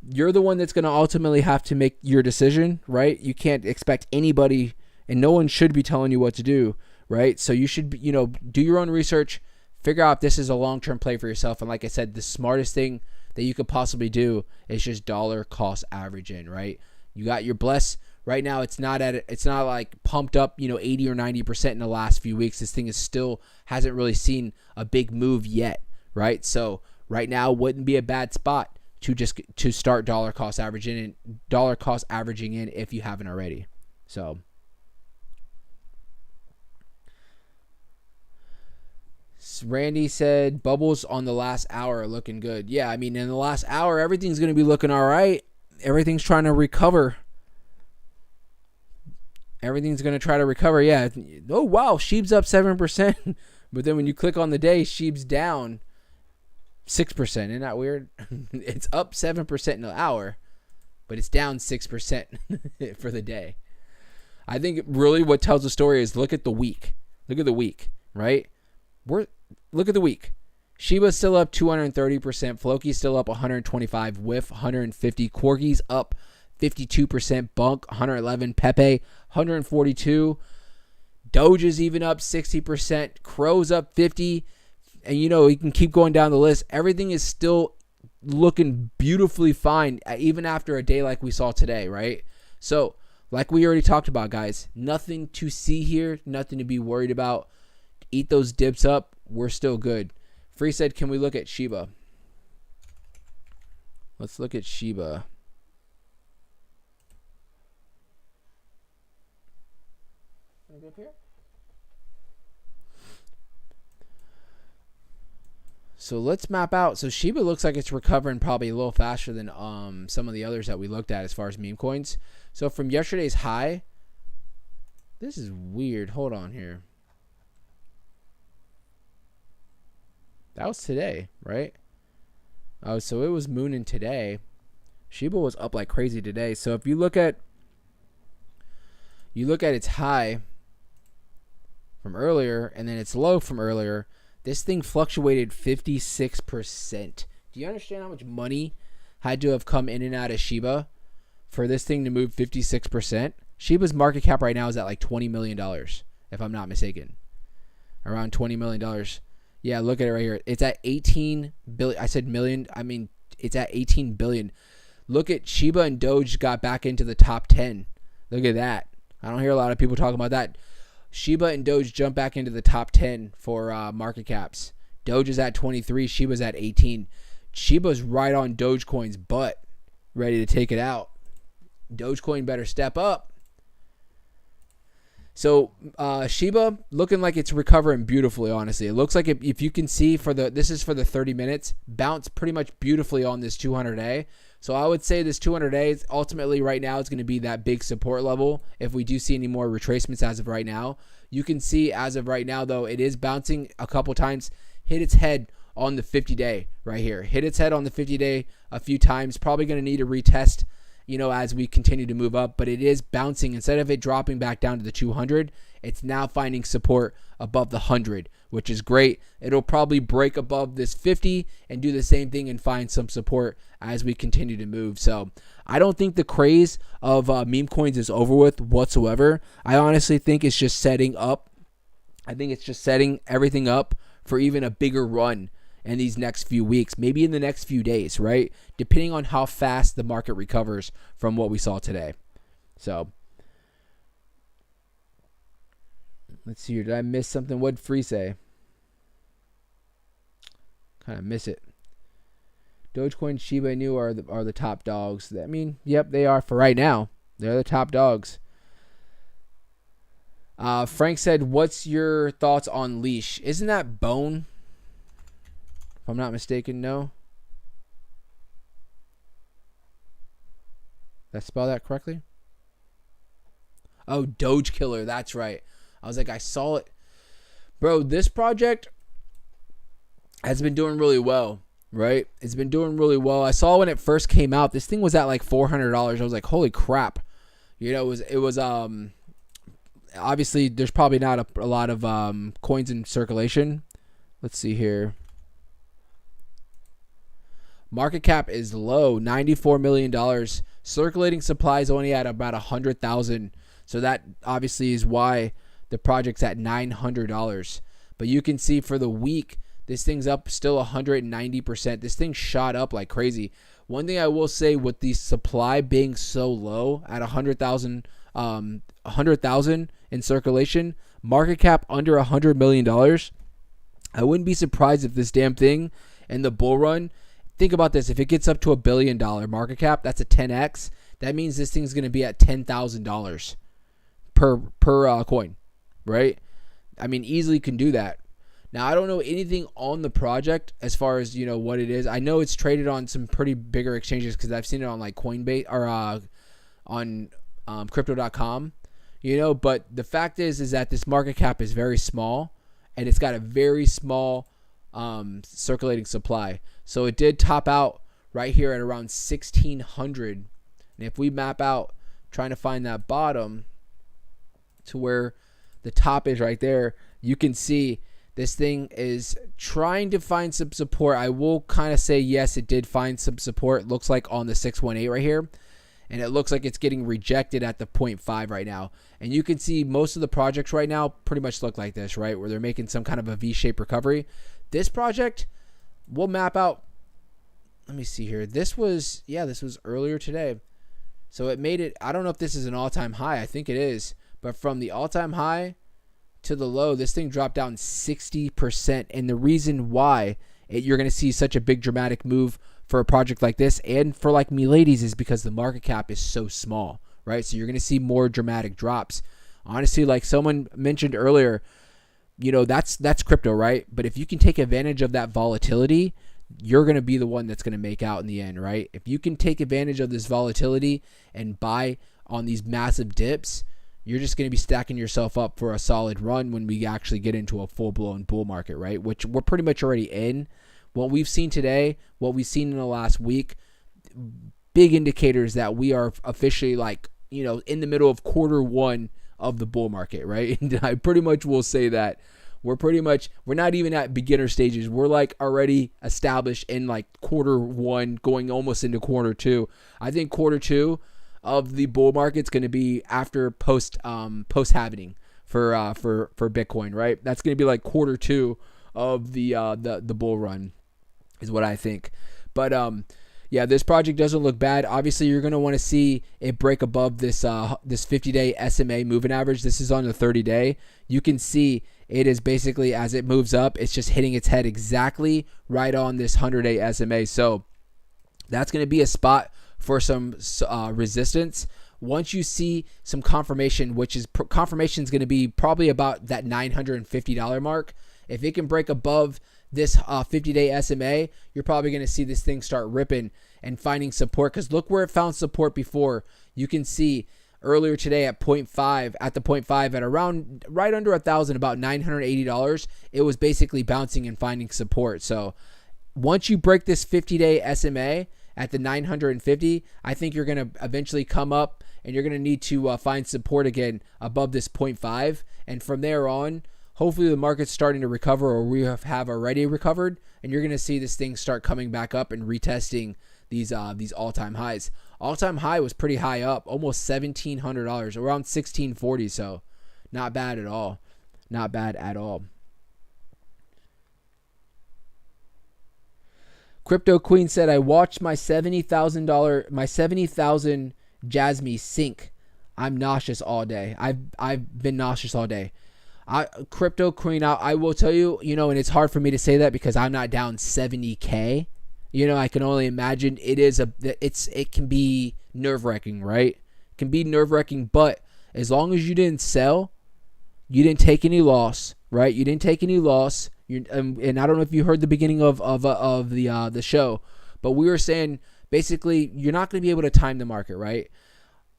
you're the one that's going to ultimately have to make your decision, right? You can't expect anybody, and no one should be telling you what to do, right? So you should, do your own research, figure out if this is a long-term play for yourself. And like I said, the smartest thing that you could possibly do is just dollar cost average in, right? You got your bless right now. It's not like pumped up, 80 or 90% in the last few weeks. This thing is still hasn't really seen a big move yet, right? So right now wouldn't be a bad spot to start dollar cost averaging in if you haven't already. So Randy said bubbles on the last hour are looking good. Yeah, I mean, in the last hour, everything's going to be looking all right. Everything's trying to recover. Everything's going to try to recover. Yeah. Oh, wow. Sheep's up 7%. But then when you click on the day, Sheep's down 6%. Isn't that weird? It's up 7% in the hour, but it's down 6% for the day. I think really what tells the story is look at the week. Look at the week, right? Look at the week. Shiba's still up 230%. Floki's still up 125. Whiff 150. Corgi's up 52%. Bunk 111. Pepe 142. Doge is even up 60%. Crow's up 50. And you can keep going down the list. Everything is still looking beautifully fine, even after a day like we saw today, right? So, like we already talked about, guys, nothing to see here, nothing to be worried about. Eat those dips up. We're still good. Free said, can we look at Shiba? Let's look at Shiba. Can I go up here? So let's map out. So Shiba looks like it's recovering probably a little faster than some of the others that we looked at as far as meme coins. So from yesterday's high, this is weird. Hold on here. That was today, right? Oh, so it was mooning today. Shiba was up like crazy today. So if you look at its high from earlier and then its low from earlier, this thing fluctuated 56%. Do you understand how much money had to have come in and out of Shiba for this thing to move 56%? Shiba's market cap right now is at like $20 million, if I'm not mistaken. Around $20 million. Yeah, look at it right here. It's at 18 billion. I said million. I mean, it's at 18 billion. Look at Shiba and Doge got back into the top 10. Look at that. I don't hear a lot of people talking about that. Shiba and Doge jump back into the top 10 for market caps. Doge is at 23. Shiba's at 18. Shiba's right on Dogecoin's butt, ready to take it out. Dogecoin better step up. So Shiba looking like it's recovering beautifully. Honestly, it looks like if you can see this is for the 30 minutes, bounced pretty much beautifully on this 200A. So I would say this 200A is ultimately right now is going to be that big support level. If we do see any more retracements as of right now, you can see as of right now though it is bouncing a couple times, hit its head on the 50-day right here, hit its head on the 50-day a few times. Probably going to need a retest, as we continue to move up, but it is bouncing. Instead of it dropping back down to the 200, it's now finding support above the 100, which is great. It'll probably break above this 50 and do the same thing and find some support as we continue to move. So I don't think the craze of meme coins is over with whatsoever. I honestly think it's just setting up. I think it's just setting everything up for even a bigger run in these next few weeks, maybe in the next few days, right? Depending on how fast the market recovers from what we saw today. So let's see here. Did I miss something? What did Free say? Kind of miss it. Dogecoin, Shiba Inu are the top dogs. I mean, yep, they are for right now. They're the top dogs. Frank said, "What's your thoughts on Leash? Isn't that Bone? If I'm not mistaken, no. Did I spell that correctly? Oh, Doge Killer. That's right. I was like, I saw it. Bro, this project has been doing really well, right? It's been doing really well. I saw when it first came out, this thing was at like $400. I was like, holy crap. It was obviously there's probably not a lot of coins in circulation. Let's see here. Market cap is low, $94 million. Circulating supply is only at about 100,000. So that obviously is why the project's at $900. But you can see for the week, this thing's up still 190%. This thing shot up like crazy. One thing I will say with the supply being so low at 100,000 in circulation, market cap under $100 million, I wouldn't be surprised if this damn thing in the bull run, think about this, if it gets up to $1 billion market cap, that's a 10x. That means this thing's going to be at $10,000 per coin, right? I mean, easily can do that. Now, I don't know anything on the project as far as, what it is. I know it's traded on some pretty bigger exchanges because I've seen it on like Coinbase or on crypto.com, but the fact is that this market cap is very small and it's got a very small circulating supply. So it did top out right here at around 1,600. And if we map out trying to find that bottom to where the top is right there, you can see this thing is trying to find some support. I will kind of say, yes, it did find some support. It looks like on the 618 right here. And it looks like it's getting rejected at the 0.5 right now. And you can see most of the projects right now pretty much look like this, right? Where they're making some kind of a V-shaped recovery. This project, we'll map out. Let me see here. This was earlier today. So it made it, I don't know if this is an all-time high. I think it is. But from the all-time high to the low, this thing dropped down 60%. And the reason why you're going to see such a big dramatic move for a project like this and for like Milady's is because the market cap is so small, right? So you're going to see more dramatic drops. Honestly, like someone mentioned earlier, that's crypto, right? But if you can take advantage of that volatility, you're going to be the one that's going to make out in the end, right? If you can take advantage of this volatility and buy on these massive dips, you're just going to be stacking yourself up for a solid run when we actually get into a full-blown bull market, right? Which we're pretty much already in. What we've seen today, what we've seen in the last week, big indicators that we are officially in the middle of quarter one of the bull market, right? And I pretty much will say that we're not even at beginner stages. We're like already established in like quarter one, going almost into quarter two. I think quarter two of the bull market's going to be after post halving for Bitcoin, right? That's going to be like quarter two of the bull run is what I think. But yeah, this project doesn't look bad. Obviously, you're going to want to see it break above this 50-day SMA moving average. This is on the 30-day. You can see it is basically, as it moves up, it's just hitting its head exactly right on this 100-day SMA. So that's going to be a spot for some resistance. Once you see some confirmation, which is confirmation is going to be probably about that $950 mark. If it can break above this 50-day SMA, you're probably going to see this thing start ripping and finding support. Because look where it found support before. You can see earlier today at 0.5, at the 0.5 at around right under 1,000, about $980. It was basically bouncing and finding support. So once you break this 50-day SMA at the 950, I think you're going to eventually come up and you're going to need to find support again above this 0.5. And from there on, hopefully the market's starting to recover, or we have already recovered, and you're going to see this thing start coming back up and retesting these all-time highs. All-time high was pretty high up, almost $1,700, around $1,640. So not bad at all. Not bad at all. Crypto Queen said, I watched my $70,000 Jasmy sink. I'm nauseous all day. I've been nauseous all day. Crypto Queen, I will tell you, and it's hard for me to say that because I'm not down 70K. I can only imagine it can be nerve-wracking, right? It can be nerve-wracking, but as long as you didn't sell, you didn't take any loss, right? You didn't take any loss. And I don't know if you heard the beginning of the show, but we were saying basically you're not going to be able to time the market, right?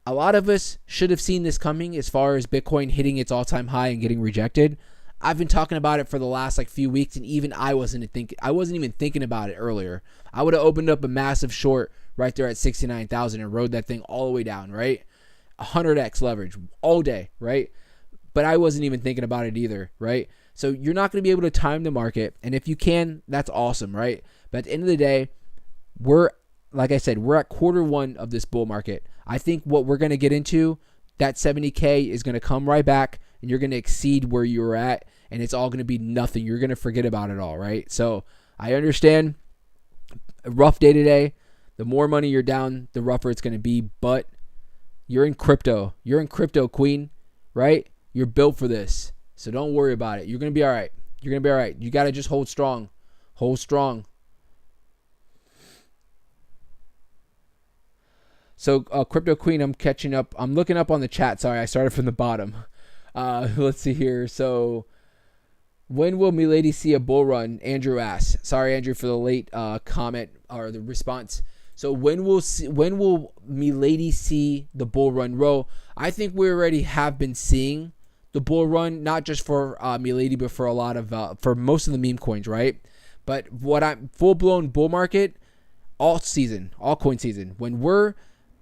A lot of us should have seen this coming as far as Bitcoin hitting its all-time high and getting rejected. I've been talking about it for the last few weeks, and even I wasn't even thinking about it earlier. I would have opened up a massive short right there at 69,000 and rode that thing all the way down, right? 100x leverage all day, right? But I wasn't even thinking about it either, right? So you're not going to be able to time the market, and if you can, that's awesome, right? But at the end of the day, like I said, we're at quarter one of this bull market. I think what we're going to get into, that 70K is going to come right back, and you're going to exceed where you were at, and it's all going to be nothing. You're going to forget about it all, right? So I understand a rough day today. The more money you're down, the rougher it's going to be, but you're in crypto. You're in crypto, Queen, right? You're built for this. So don't worry about it. You're going to be all right. You're going to be all right. You got to just hold strong. Hold strong. So, Crypto Queen, I'm catching up. I'm looking up on the chat. Sorry, I started from the bottom. Let's see here. So, when will Milady see a bull run? Andrew asks. Sorry, Andrew, for the late comment or the response. So, when will Milady see the bull run? Ro, I think we already have been seeing the bull run, not just for Milady, but for a lot of for most of the meme coins, right? But full blown bull market, altcoin season. When we're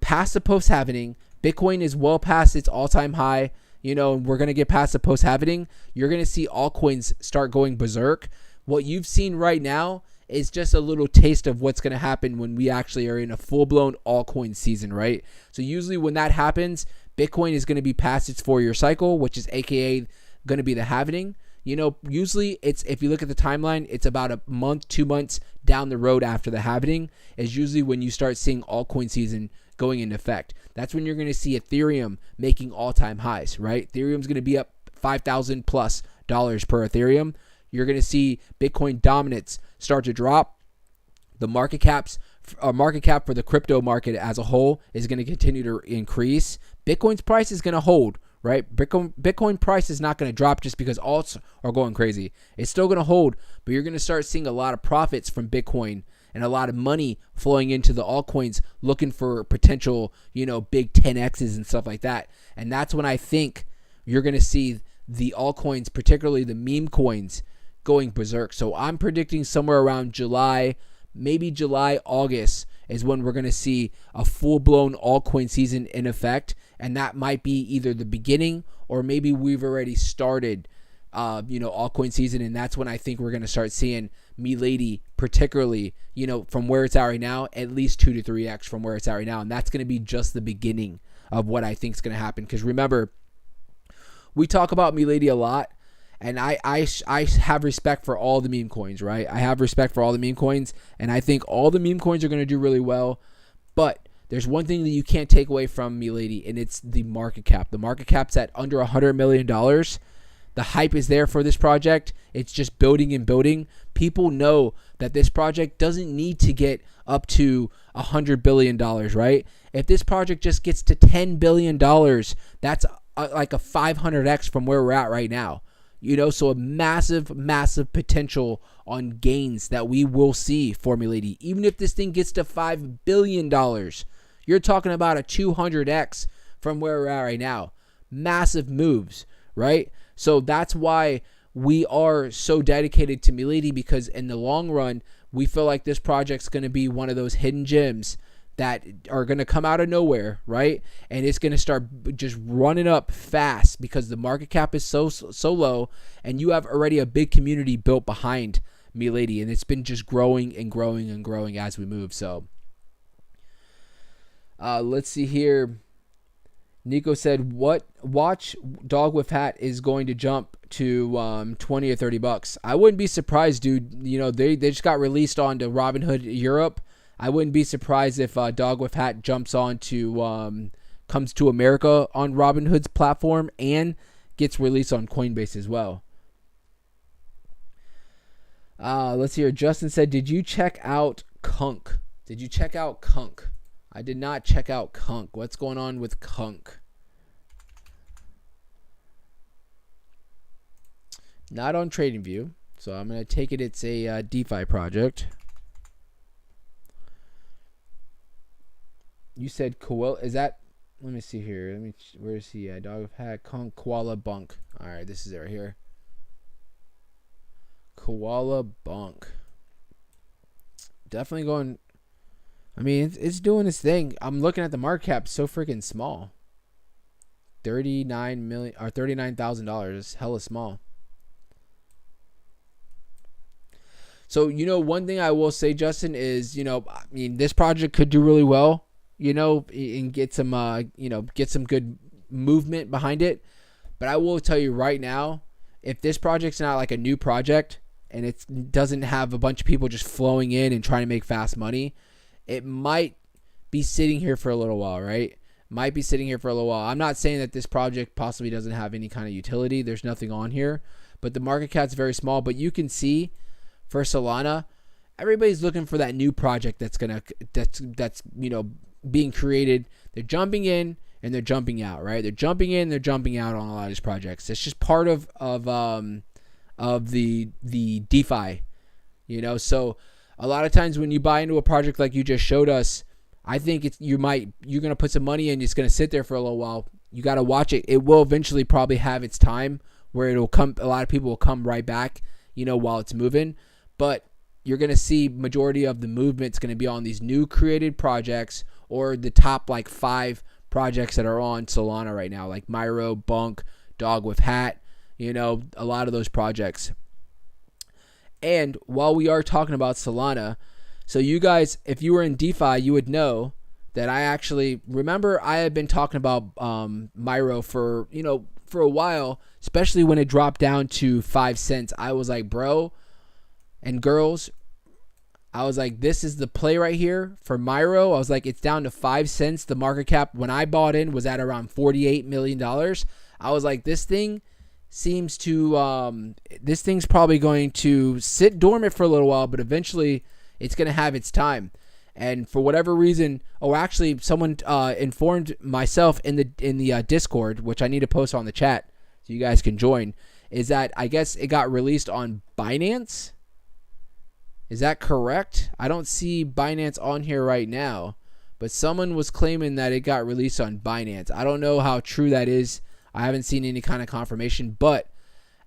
past the post halving, Bitcoin is well past its all-time high. And we're gonna get past the post halving. You're gonna see altcoins start going berserk. What you've seen right now is just a little taste of what's gonna happen when we actually are in a full-blown altcoin season, right? So usually when that happens, Bitcoin is going to be past its 4-year cycle, which is AKA going to be the halving. Usually if you look at the timeline, it's about a month, 2 months down the road after the halving is usually when you start seeing altcoin season going into effect. That's when you're going to see Ethereum making all-time highs, right? Ethereum's going to be up $5,000 plus per Ethereum. You're going to see Bitcoin dominance start to drop. The market cap for the crypto market as a whole is going to continue to increase. Bitcoin's price is going to hold, right? Bitcoin price is not going to drop just because alts are going crazy. It's still going to hold, but you're going to start seeing a lot of profits from Bitcoin and a lot of money flowing into the altcoins looking for potential, big 10Xs and stuff like that. And that's when I think you're going to see the altcoins, particularly the meme coins, going berserk. So I'm predicting somewhere around July, maybe July, August is when we're going to see a full-blown altcoin season in effect, and that might be either the beginning or maybe we've already started, altcoin season, and that's when I think we're going to start seeing Milady, particularly, from where it's at right now, at least 2 to 3x from where it's at right now, and that's going to be just the beginning of what I think is going to happen. Because remember, we talk about Milady a lot. And I have respect for all the meme coins, right? I have respect for all the meme coins, and I think all the meme coins are going to do really well. But there's one thing that you can't take away from Milady, and it's the market cap. The market cap's at under $100 million. The hype is there for this project. It's just building and building. People know that this project doesn't need to get up to $100 billion, right? If this project just gets to $10 billion, that's like a 500x from where we're at right now. So a massive, massive potential on gains that we will see for Milady. Even if this thing gets to $5 billion, you're talking about a 200x from where we're at right now. Massive moves, right? So that's why we are so dedicated to Milady, because in the long run, we feel like this project's going to be one of those hidden gems that are going to come out of nowhere, right? And it's going to start just running up fast because the market cap is so low, and you have already a big community built behind Milady, and it's been just growing and growing and growing as we move. So let's see here. Nico said, watch Dog with Hat is going to jump to 20 or 30 bucks. I wouldn't be surprised, dude. They just got released onto Robinhood Europe. I wouldn't be surprised if Dog with Hat jumps on to comes to America on Robinhood's platform and gets released on Coinbase as well. Let's hear. Justin said, did you check out Kunk? I did not check out Kunk. What's going on with Kunk? Not on TradingView, so I'm going to take it it's a DeFi project. You said Koala. Is that? Let me see here. Where is he at? Dog of Hat, Kunk, Koala Bunk. All right, this is it right here. Koala Bunk. Definitely going. I mean, it's doing its thing. I'm looking at the market cap, so freaking small. $39 million or $39,000. It's hella small. So, one thing I will say, Justin, is, this project could do really well, and get some, get some good movement behind it. But I will tell you right now, if this project's not like a new project and it doesn't have a bunch of people just flowing in and trying to make fast money, it might be sitting here for a little while, right? Might be sitting here for a little while. I'm not saying that this project possibly doesn't have any kind of utility. There's nothing on here, but the market cap's very small. But you can see for Solana, everybody's looking for that new project that's being created. They're jumping in and they're jumping out, right? They're jumping in, they're jumping out on a lot of these projects. It's just part of the DeFi, So a lot of times when you buy into a project like you just showed us, I think you're going to put some money in, it's going to sit there for a little while. You got to watch it. It will eventually probably have its time where it'll come. A lot of people will come right back, while it's moving. But you're going to see majority of the movement's going to be on these new created projects or the top 5 projects that are on Solana right now, like Myro, Bunk, Dog with Hat, a lot of those projects. And while we are talking about Solana, so you guys, if you were in DeFi, you would know that I actually remember I had been talking about Myro for a while, especially when it dropped down to 5 cents. I was like, bro and girls, I was like, this is the play right here for Myro. I was like, it's down to 5 cents. The market cap when I bought in was at around $48 million. I was like, this thing seems to this thing's probably going to sit dormant for a little while, but eventually it's going to have its time. And for whatever reason, actually someone informed myself in the Discord, which I need to post on the chat so you guys can join, is that I guess it got released on Binance. Is that correct? I don't see Binance on here right now, but someone was claiming that it got released on Binance. I don't know how true that is. I haven't seen any kind of confirmation, but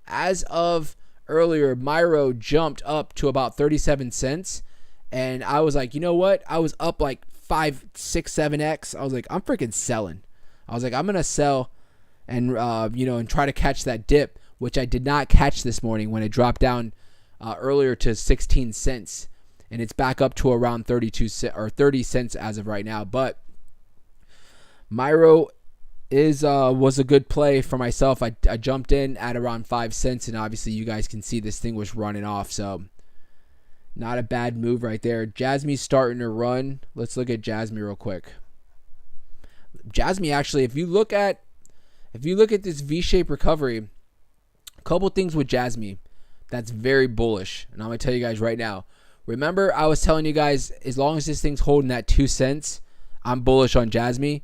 as of earlier, Myro jumped up to about 37 cents, and I was like, you know what? I was up like 5, 6, 7x. I was like, I'm freaking selling. I was like, I'm gonna sell, and and try to catch that dip, which I did not catch this morning when it dropped down earlier to 16 cents, and it's back up to around 32 or 30 cents as of right now. But Myro was a good play for myself. I jumped in at around 5 cents, and obviously you guys can see this thing was running off, so not a bad move right there. Jasmy's starting to run. Let's look at Jasmy real quick. Jasmy, actually, if you look at this V-shaped recovery, Couple things with Jasmy that's very bullish, and I'm gonna tell you guys right now. Remember, I was telling you guys, as long as this thing's holding that 2 cents, I'm bullish on Jasmy.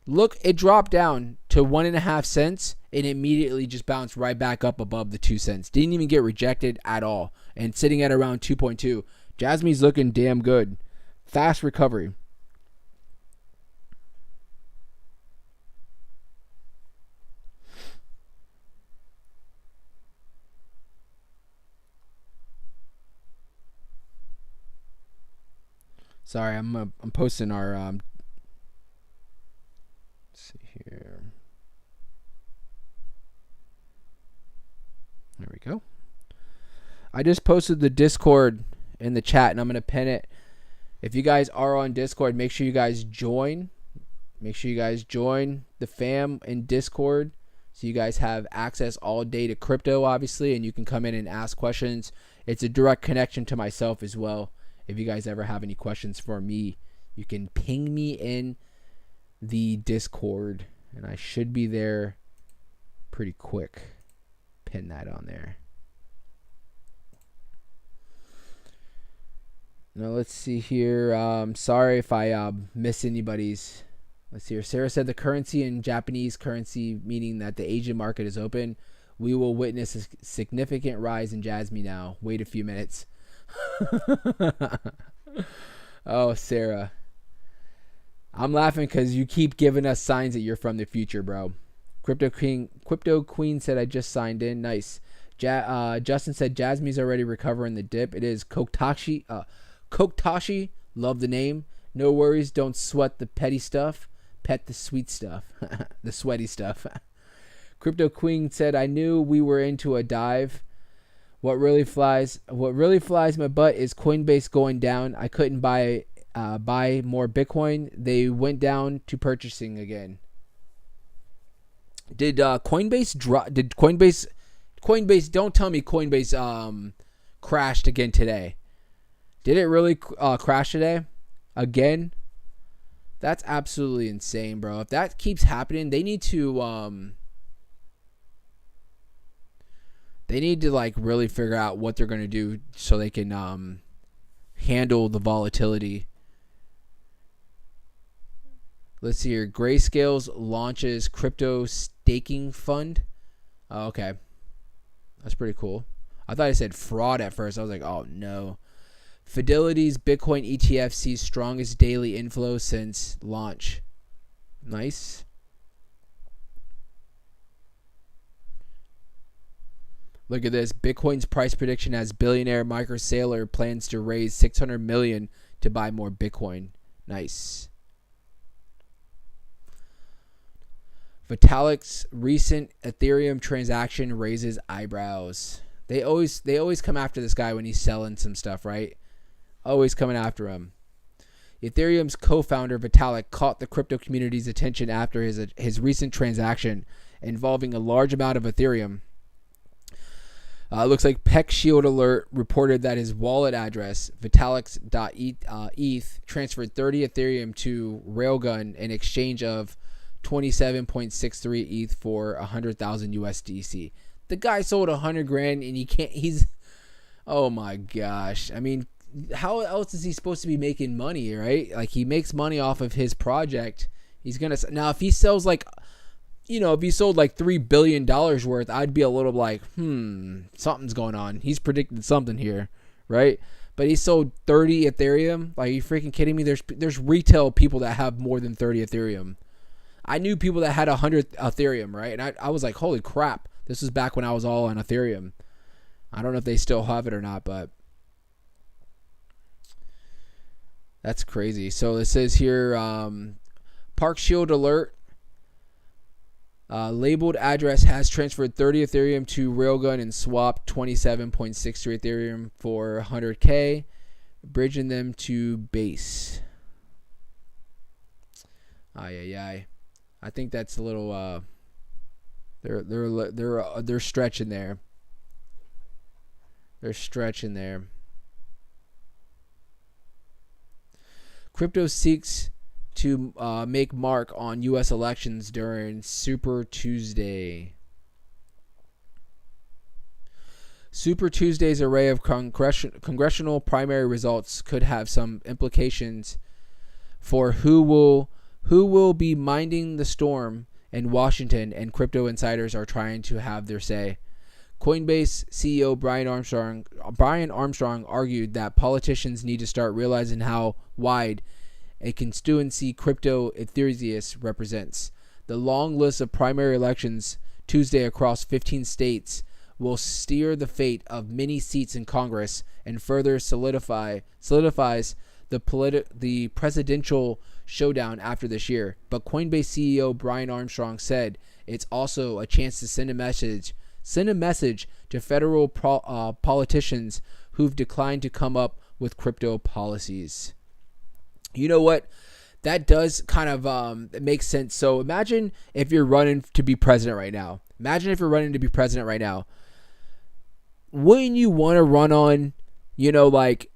Look, it dropped down to 1.5 cents and immediately just bounced right back up above the 2 cents. Didn't even get rejected at all, and sitting at around 2.2. Jasmy's looking damn good. Fast recovery. Sorry, I'm posting our let's see here. There we go. I just posted the Discord in the chat, and I'm gonna pin it. If you guys are on Discord, make sure you guys join. Make sure you guys join the fam in Discord, so you guys have access all day to crypto, obviously, and you can come in and ask questions. It's a direct connection to myself as well. If you guys ever have any questions for me, you can ping me in the Discord, and I should be there pretty quick. Pin that on there. Now let's see here. Sorry if I miss anybody's. Let's see here. Sarah said the currency in Japanese currency, meaning that the Asian market is open. We will witness a significant rise in Jasmy now. Wait a few minutes. Oh, Sarah. I'm laughing because you keep giving us signs that you're from the future, bro. Crypto Queen said I just signed in. Nice. Justin said Jasmy's already recovering the dip. It is Koktashi. Koktashi. Love the name. No worries. Don't sweat the petty stuff. Pet the sweet stuff. The sweaty stuff. Crypto Queen said I knew we were into a dive. What really flies my butt is Coinbase going down. I couldn't buy more Bitcoin. They went down to purchasing again. Did Coinbase drop? Did Coinbase? Don't tell me Coinbase crashed again today. Did it really crash today? Again? That's absolutely insane, bro. If that keeps happening, they need to like really figure out what they're going to do so they can handle the volatility. Let's see here. Grayscales launches crypto staking fund. Oh, okay. That's pretty cool. I thought I said fraud at first. I was like, oh no. Fidelity's Bitcoin ETF sees strongest daily inflow since launch. Nice. Look at this. Bitcoin's price prediction as billionaire Michael Saylor plans to raise $600 million to buy more Bitcoin. Nice. Vitalik's recent Ethereum transaction raises eyebrows. They always come after this guy when he's selling some stuff, right? Always coming after him. Ethereum's co-founder Vitalik caught the crypto community's attention after his recent transaction involving a large amount of Ethereum. Looks like Peck Shield Alert reported that his wallet address, Vitalik's.eth, transferred 30 Ethereum to Railgun in exchange of 27.63 ETH for 100,000 USDC. The guy sold 100 grand and he's, oh my gosh. I mean, how else is he supposed to be making money, right? Like, he makes money off of his project. He's going to, now if he sells like, if he sold like $3 billion worth, I'd be a little like, something's going on. He's predicting something here, right? But he sold 30 Ethereum. Like, are you freaking kidding me? There's retail people that have more than 30 Ethereum. I knew people that had 100 Ethereum, right? And I was like, holy crap. This was back when I was all on Ethereum. I don't know if they still have it or not, but that's crazy. So it says here, Park Shield Alert. Labeled address has transferred 30 Ethereum to Railgun and swapped 27.63 Ethereum for 100K, bridging them to base. Ay. I think that's a little. They're stretching there. They're stretching there. Crypto seeks to make mark on U.S. elections during Super Tuesday. Super Tuesday's array of congressional primary results could have some implications for who will be minding the storm in Washington, and crypto insiders are trying to have their say. Coinbase CEO Brian Armstrong argued that politicians need to start realizing how wide a constituency crypto enthusiasts represents. The long list of primary elections Tuesday across 15 states will steer the fate of many seats in Congress and further solidifies the presidential showdown after this year. But Coinbase CEO Brian Armstrong said it's also a chance to send a message to federal politicians who've declined to come up with crypto policies. You know what? That does kind of make sense. So imagine if you're running to be president right now. Wouldn't you want to run on, like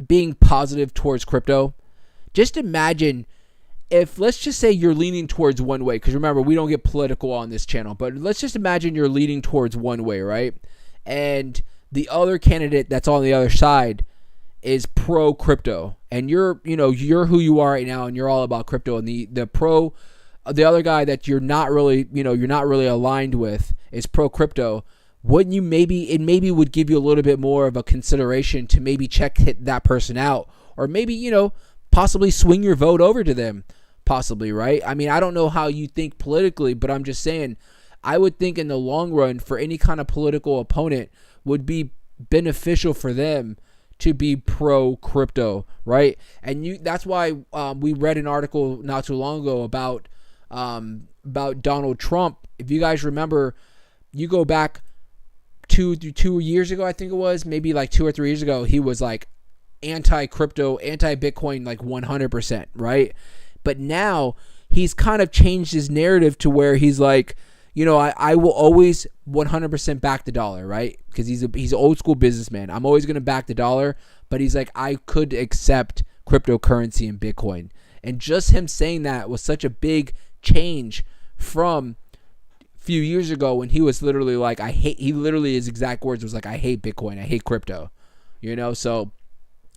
being positive towards crypto? Just imagine if, let's just say you're leaning towards one way, because remember, we don't get political on this channel, but let's just imagine you're leaning towards one way, right? And the other candidate that's on the other side is pro crypto, and you're who you are right now, and you're all about crypto, and the other guy that you're not really aligned with is pro crypto. Wouldn't you maybe would give you a little bit more of a consideration to maybe hit that person out, or maybe possibly swing your vote over to them, possibly, right? I mean, I don't know how you think politically, but I'm just saying, I would think in the long run, for any kind of political opponent, would be beneficial for them to be pro crypto, right? And that's why we read an article not too long ago about Donald Trump. If you guys remember, you go back 2 years ago, I think it was, maybe like 2 or 3 years ago, he was like anti-crypto, anti-Bitcoin, like 100%, right? But now he's kind of changed his narrative to where he's like, I will always 100% back the dollar, right? Because he's an old school businessman. I'm always going to back the dollar, but he's like, I could accept cryptocurrency and Bitcoin. And just him saying that was such a big change from a few years ago when he was literally like, his exact words was like, I hate Bitcoin, I hate crypto, So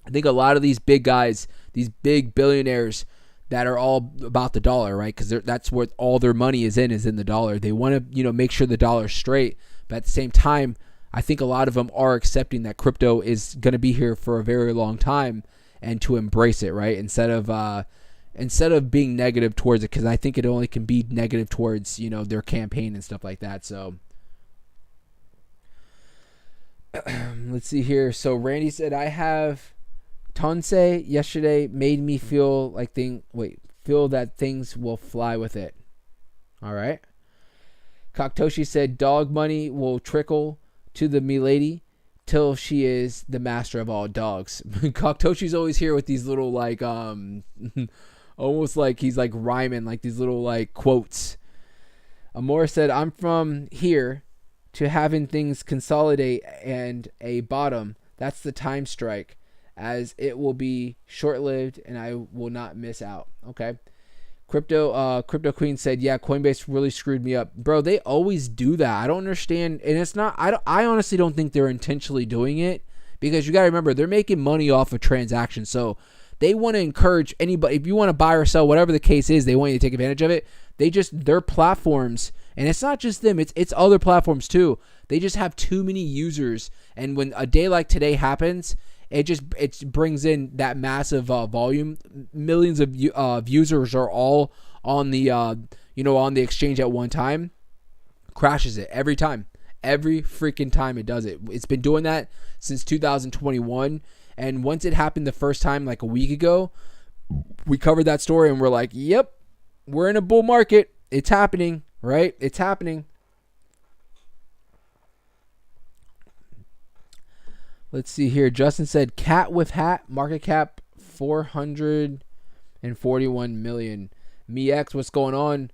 I think a lot of these big guys, these big billionaires that are all about the dollar, right? Because that's what all their money is in the dollar. They want to, make sure the dollar's straight. But at the same time, I think a lot of them are accepting that crypto is going to be here for a very long time and to embrace it, right? Instead of being negative towards it, because I think it only can be negative towards, their campaign and stuff like that. So let's see here. So Randy said, I have Tonse yesterday made me feel that things will fly with it. All right. Kaktoshi said dog money will trickle to the Milady till she is the master of all dogs. Kaktoshi's always here with these little almost like he's like rhyming, like these little like quotes. Amor said, I'm from here to having things consolidate and a bottom. That's the time strike, as it will be short-lived and I will not miss out. Okay. Crypto Queen said, yeah, Coinbase really screwed me up. Bro, they always do that. I don't understand. And it's not, I honestly don't think they're intentionally doing it, because you got to remember, they're making money off of transactions. So they want to encourage anybody, if you want to buy or sell, whatever the case is, they want you to take advantage of it. Their platforms, and it's not just them, it's other platforms too. They just have too many users. And when a day like today happens, it brings in that massive volume. Millions of users are all on the on the exchange at one time. Crashes it every time. Every freaking time it does it. It's been doing that since 2021. And once it happened the first time, like a week ago, we covered that story and we're like, yep, we're in a bull market. It's happening, right? It's happening. Let's see here. Justin said, cat with hat, market cap 441 million. MeX, what's going on?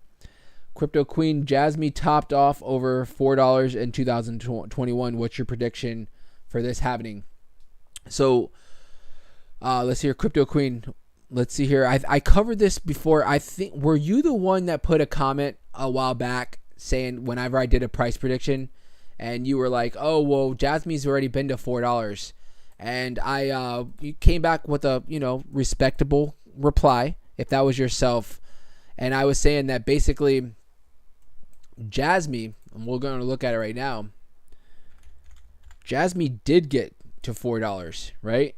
Crypto Queen Jasmy topped off over $4 in 2021. What's your prediction for this happening? So, let's hear Crypto Queen. Let's see here. I covered this before. I think, were you the one that put a comment a while back saying whenever I did a price prediction, and you were like, oh, well, Jasmy's already been to $4. And you came back with a, respectable reply, if that was yourself. And I was saying that basically Jasmy, and we're going to look at it right now, Jasmy did get to $4, right?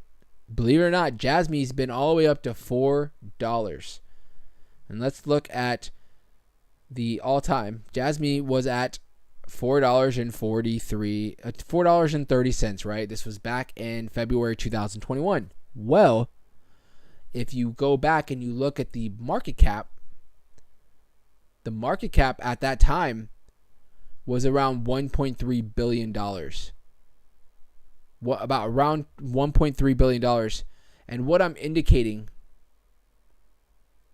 Believe it or not, Jasmy's been all the way up to $4. And let's look at the all-time. Jasmy was at $4.30, right? This was back in February 2021. Well, if you go back and you look at the market cap at that time was around $1.3 billion. Around $1.3 billion. And what I'm indicating, I'm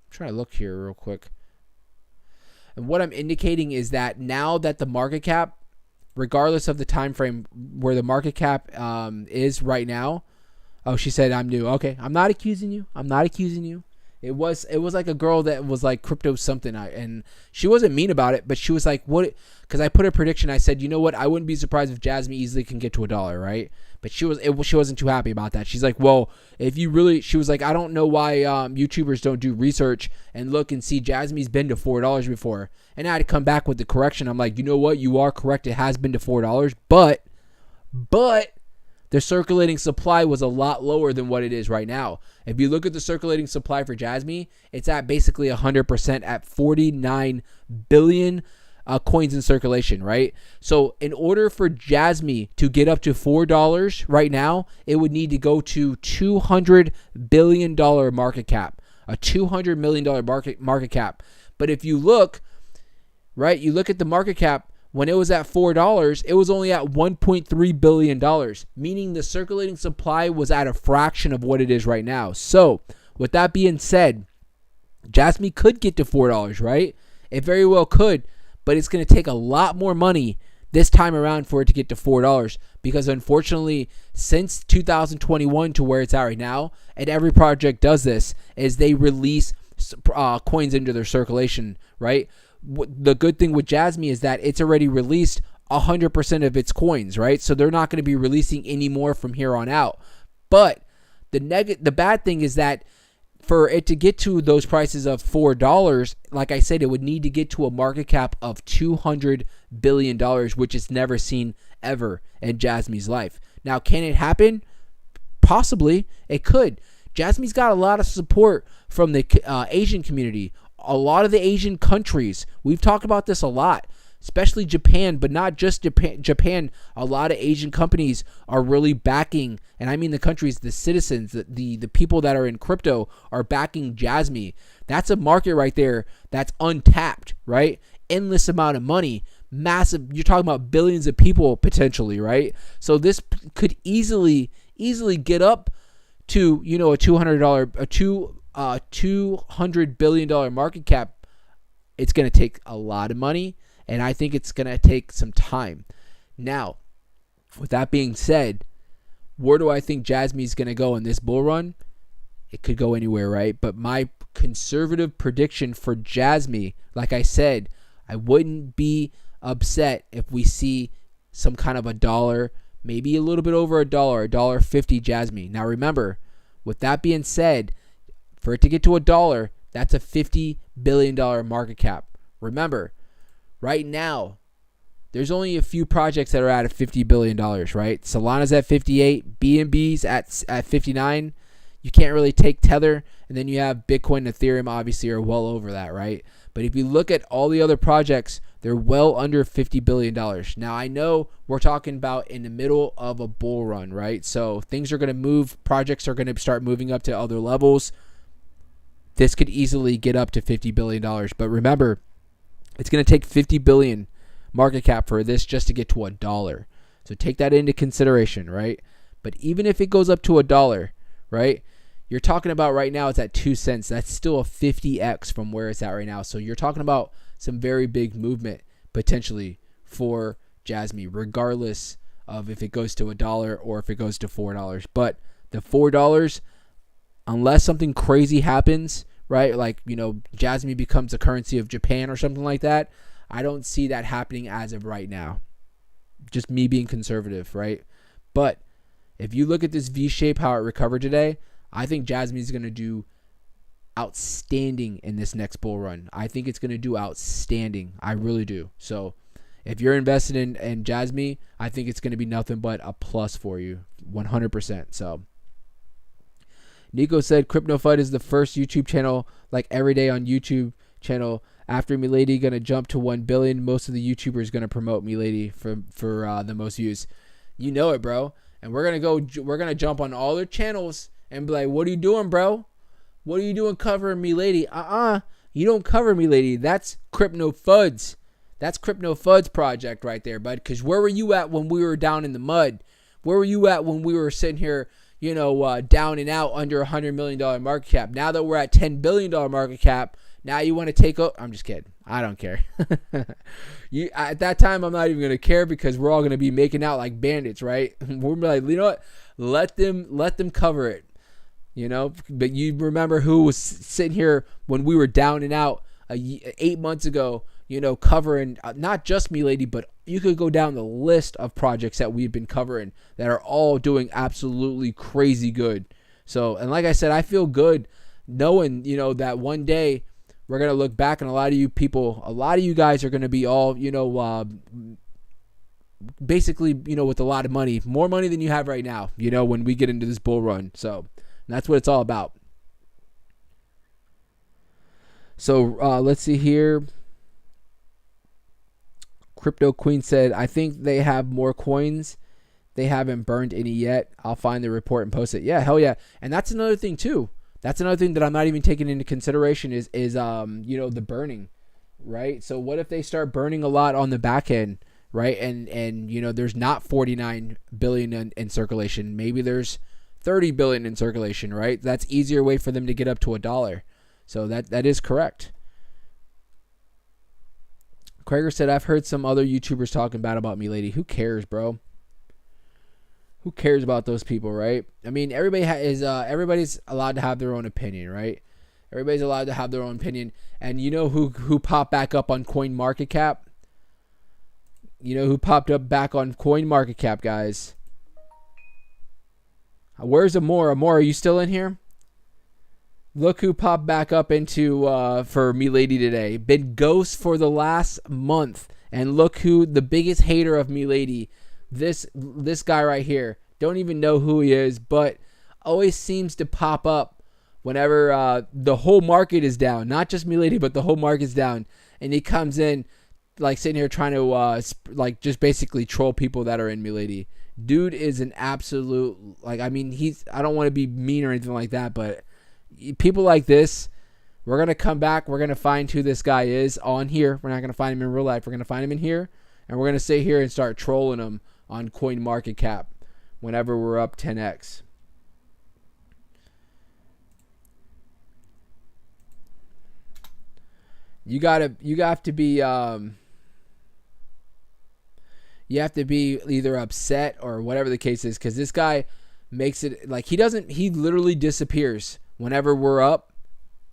trying to look here real quick. And what I'm indicating is that now that the market cap, regardless of the time frame where the market cap is right now. Oh, she said I'm new. Okay, I'm not accusing you. It was like a girl that was like crypto something, and she wasn't mean about it, but she was like, what? Because I put a prediction. I said, you know what? I wouldn't be surprised if Jasmy easily can get to $1, right? But she wasn't too happy about that. She's like, well, she was like, I don't know why YouTubers don't do research and look and see Jasmy's been to $4 before. And I had to come back with the correction. I'm like, you know what? You are correct. It has been to $4, but the circulating supply was a lot lower than what it is right now. If you look at the circulating supply for Jasmy, it's at basically 100% at 49 billion coins in circulation, right? So in order for Jasmy to get up to $4 right now, it would need to go to $200 billion market cap, a $200 million market cap. But if you look, right, you look at the market cap, when it was at $4, it was only at $1.3 billion, meaning the circulating supply was at a fraction of what it is right now. So, with that being said, Jasmy could get to $4, right? It very well could, but it's going to take a lot more money this time around for it to get to $4, because unfortunately, since 2021 to where it's at right now, and every project does this, is they release coins into their circulation, right? The good thing with Jasmy is that it's already released 100% of its coins, right? So they're not going to be releasing any more from here on out. But the bad thing is that for it to get to those prices of $4, like I said, it would need to get to a market cap of $200 billion, which is never seen ever in Jasmy's life. Now, can it happen? Possibly. It could. Jasmy's got a lot of support from the Asian community. A lot of the Asian countries, we've talked about this a lot, especially Japan, but not just Japan. A lot of Asian companies are really backing, and I mean the countries, the citizens, the people that are in crypto are backing Jasmy. That's a market right there that's untapped, right? Endless amount of money, massive. You're talking about billions of people potentially, right? So this could easily get up to, a $200 billion market cap. It's going to take a lot of money, and I think it's going to take some time. Now, with that being said, where do I think Jasmy's going to go in this bull run? It could go anywhere, right? But my conservative prediction for Jasmy, like I said, I wouldn't be upset if we see some kind of $1, maybe a little bit over $1.50 Jasmy. Now remember, with that being said, for it to get to $1, that's a $50 billion market cap. Remember, right now, there's only a few projects that are at a $50 billion, right? Solana's at 58, BNB's at 59. You can't really take Tether, and then you have Bitcoin and Ethereum obviously are well over that, right? But if you look at all the other projects, they're well under $50 billion. Now, I know we're talking about in the middle of a bull run, right? So things are going to move. Projects are going to start moving up to other levels. This could easily get up to $50 billion. But remember, it's going to take $50 billion market cap for this just to get to $1. So take that into consideration, right? But even if it goes up to $1, right? You're talking about right now it's at 2 cents. That's still a 50x from where it's at right now. So you're talking about some very big movement potentially for Jasmy, regardless of if it goes to $1 or if it goes to $4. But the $4, unless something crazy happens, right? Like, Jasmy becomes the currency of Japan or something like that. I don't see that happening as of right now. just me being conservative, right? But if you look at this V shape, how it recovered today, I think Jasmy's going to do outstanding in this next bull run. I think it's going to do outstanding. I really do. So if you're invested in Jasmy, I think it's going to be nothing but a plus for you, 100%. So Nico said Crypto FUD is the first YouTube channel like every day on YouTube channel. After Milady going to jump to 1 billion, most of the YouTubers going to promote Milady for the most views. You know it, bro. And we're going to jump on all their channels and be like, what are you doing, bro? What are you doing covering Milady? You don't cover Milady. That's Crypto FUD's. That's Crypto FUD's project right there, bud. Because where were you at when we were down in the mud? Where were you at when we were sitting here, down and out under $100 million market cap? Now that we're at $10 billion market cap, now you want to take over? I'm just kidding. I don't care. At that time, I'm not even going to care because we're all going to be making out like bandits, right? We're like, you know what? Let them cover it, But you remember who was sitting here when we were down and out 8 months ago, covering not just Milady, but you could go down the list of projects that we've been covering that are all doing absolutely crazy good. So, and like I said, I feel good knowing, that one day we're going to look back and a lot of you guys are going to be all, basically, with a lot of money, more money than you have right now, when we get into this bull run. So that's what it's all about. So let's see here. Crypto Queen said, I think they have more coins. They haven't burned any yet. I'll find the report and post it. Yeah, hell yeah. And that's another thing too. That's another thing that I'm not even taking into consideration is the burning, right? So what if they start burning a lot on the back end, right? And there's not 49 billion in circulation. Maybe there's 30 billion in circulation, right? That's easier way for them to get up to $1. So that is correct. Krager said, I've heard some other YouTubers talking bad about Milady. Who cares, bro? Who cares about those people, right? I mean, everybody's allowed to have their own opinion, right? Everybody's allowed to have their own opinion. And you know who popped back up on CoinMarketCap? You know who popped up back on CoinMarketCap, guys? Where's Amor? Amor, are you still in here? Look who popped back up into for Milady today. Been ghost for the last month. And look who the biggest hater of Milady, this guy right here. Don't even know who he is, but always seems to pop up whenever the whole market is down. Not just Milady, but the whole market's down. And he comes in like sitting here trying to just basically troll people that are in Milady. Dude is an absolute, I don't want to be mean or anything like that, but people like this, we're going to come back. We're going to find who this guy is on here. We're not going to find him in real life. We're going to find him in here, and we're going to sit here and start trolling him on CoinMarketCap whenever we're up 10x. You have to be either upset or whatever the case is, because this guy makes it like he literally disappears whenever we're up.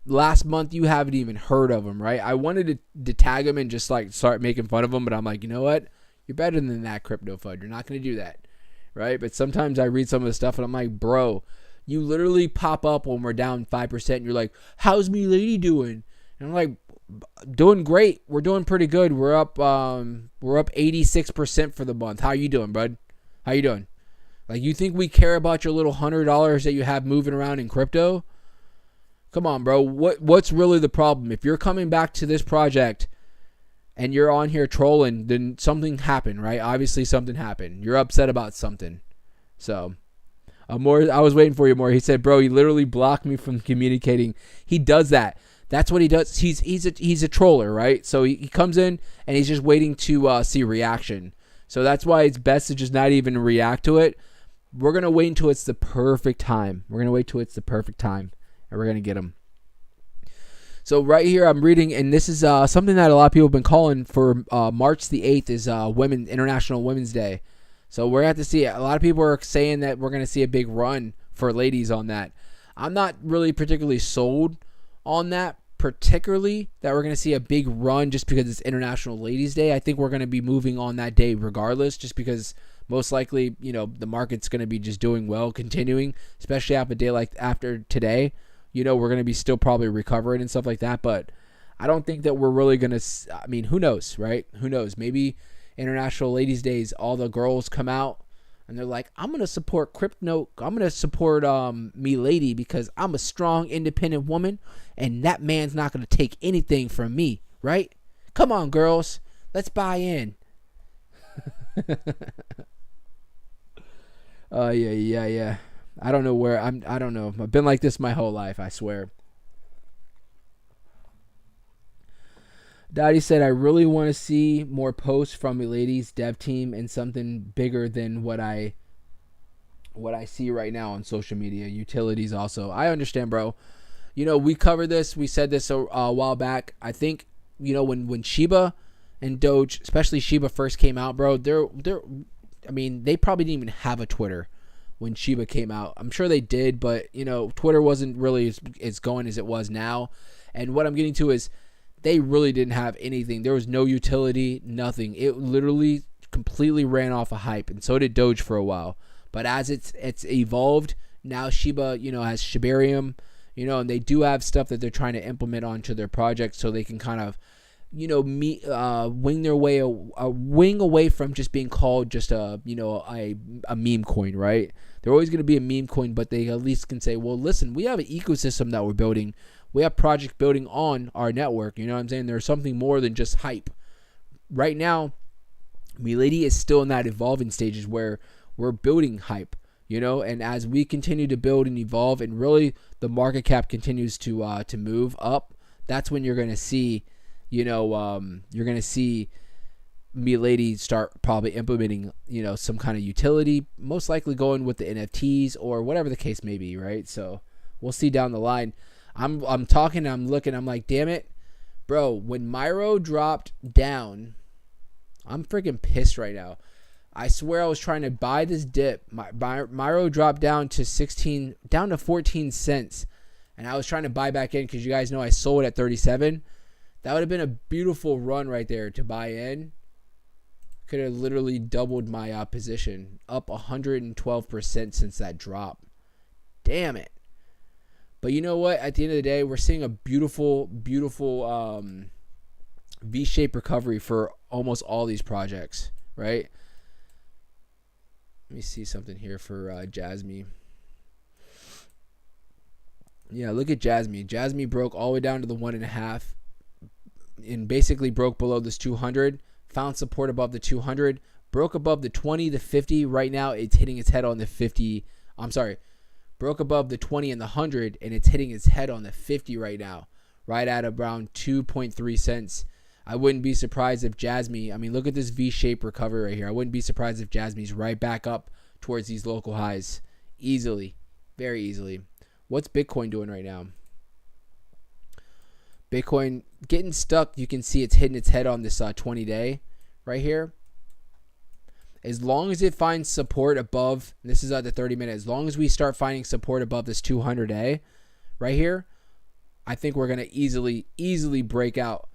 Last month you haven't even heard of him, right? I wanted to tag him and just like start making fun of him, but I'm like, you know what? You're better than that, Crypto FUD. You're not going to do that, right? But sometimes I read some of the stuff and I'm like, bro, you literally pop up when we're down 5% and you're like, how's Milady doing? And I'm like, doing great. We're doing pretty good. We're up 86% for the month. How you doing, bud? How you doing? Like, you think we care about your little $100 that you have moving around in crypto? Come on, bro. What's really the problem? If you're coming back to this project and you're on here trolling, then something happened, right? Obviously something happened. You're upset about something. So, I was waiting for you, more. He said, bro, he literally blocked me from communicating. He does that. That's what he does. He's a troller, right? So he comes in and he's just waiting to see reaction. So that's why it's best to just not even react to it. We're going to wait until it's the perfect time. And we're going to get him. So right here I'm reading, and this is something that a lot of people have been calling for March the 8th is International Women's Day. So we're going to have to see it. A lot of people are saying that we're going to see a big run for ladies on that. I'm not really particularly sold on that particularly that we're going to see a big run just because it's International Ladies Day. I think we're going to be moving on that day regardless, just because most likely, the market's going to be just doing well, continuing, especially after a day like after today. We're going to be still probably recovering and stuff like that, but I don't think that we're really going to, who knows, right? Who knows? Maybe International Ladies Days, all the girls come out and they're like, I'm going to support crypto. I'm going to support Milady because I'm a strong, independent woman and that man's not going to take anything from me, right? Come on, girls. Let's buy in. Yeah. I don't know where I don't know. I've been like this my whole life, I swear. Dottie said, I really want to see more posts from Milady's dev team and something bigger than what I see right now on social media. Utilities also. I understand, bro. We covered this. We said this a while back. I think, when Shiba and Doge, especially Shiba first came out, bro, they probably didn't even have a Twitter when Shiba came out. I'm sure they did, but, Twitter wasn't really as going as it was now. And what I'm getting to is, they really didn't have anything. There was no utility, nothing. It literally completely ran off a hype, and so did Doge for a while. But as it's evolved, now Shiba, has Shibarium, and they do have stuff that they're trying to implement onto their project so they can kind of, wing away from just being called just a meme coin, right? They're always going to be a meme coin, but they at least can say, well, listen, we have an ecosystem that we're building. We have project building on our network. You know what I'm saying? There's something more than just hype. Right now, Milady is still in that evolving stages where we're building hype, and as we continue to build and evolve and really the market cap continues to move up, that's when you're going to see, Milady start probably implementing, some kind of utility, most likely going with the NFTs or whatever the case may be, right? So we'll see down the line. I'm talking, I'm looking, I'm like, damn it, bro, when Myro dropped down, I'm freaking pissed right now. I swear I was trying to buy this dip. Myro dropped down to 14 cents, and I was trying to buy back in because you guys know I sold at 37. That would have been a beautiful run right there to buy in. Could have literally doubled my position, up 112% since that drop. Damn it. But you know what? At the end of the day, we're seeing a beautiful V-shaped recovery for almost all these projects, right? Let me see something here for Jasmy. Yeah, look at Jasmy. Jasmy broke all the way down to the 1.5 and basically broke below this 200. Found support above the 200. Broke above the 20, the 50. Right now, it's hitting its head on the 50. I'm sorry. Broke above the 20 and the 100, and it's hitting its head on the 50 right now, right at around 2.3 cents. I wouldn't be surprised if Jasmy, look at this V-shaped recovery right here. I wouldn't be surprised if Jasmy's right back up towards these local highs. Easily. Very easily. What's Bitcoin doing right now? Bitcoin getting stuck. You can see it's hitting its head on this 20-day right here. As long as it finds support above, this is at the 30-minute, as long as we start finding support above this 200-day right here, I think we're going to easily break out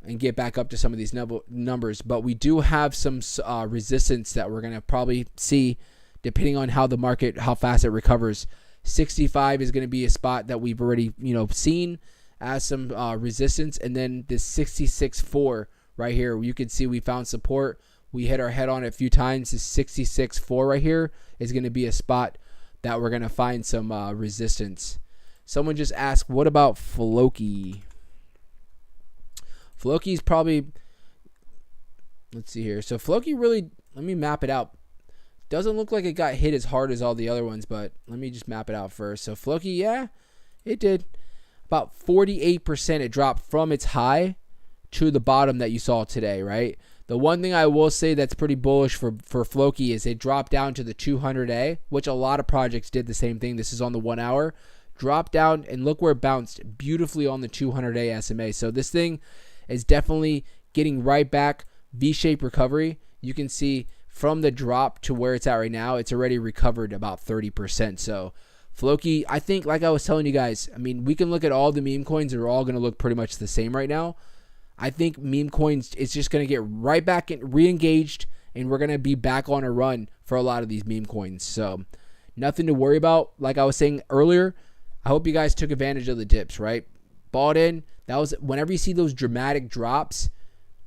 and get back up to some of these numbers. But we do have some resistance that we're going to probably see depending on how the market, how fast it recovers. 65 is going to be a spot that we've already, seen as some resistance. And then this 66.4 right here, you can see we found support. We hit our head on it a few times. This 66.4 right here is going to be a spot that we're going to find some resistance. Someone just asked, what about Floki? Floki's probably, let's see here. So Floki really, let me map it out. Doesn't look like it got hit as hard as all the other ones, but let me just map it out first. So Floki, yeah, it did. About 48% it dropped from its high to the bottom that you saw today, right? The one thing I will say that's pretty bullish for Floki is it dropped down to the 200A, which a lot of projects did the same thing. This is on the 1 hour. Dropped down, and look where it bounced beautifully on the 200A SMA. So this thing is definitely getting right back. V-shaped recovery. You can see from the drop to where it's at right now, it's already recovered about 30%. So Floki, I think, like I was telling you guys, I mean, we can look at all the meme coins. They're all going to look pretty much the same right now. I think meme coins is just going to get right back in, re-engaged, and we're going to be back on a run for a lot of these meme coins. So nothing to worry about. Like I was saying earlier, I hope you guys took advantage of the dips, right? Bought in. That was whenever you see those dramatic drops,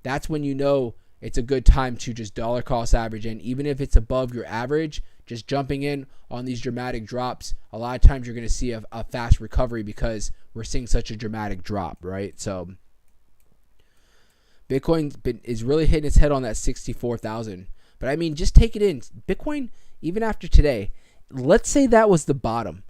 that's when you know it's a good time to just dollar cost average in. Even if it's above your average, just jumping in on these dramatic drops, a lot of times you're going to see a fast recovery because we're seeing such a dramatic drop, right? So Bitcoin is really hitting its head on that 64,000. But I mean, just take it in. Bitcoin, even after today, let's say that was the bottom.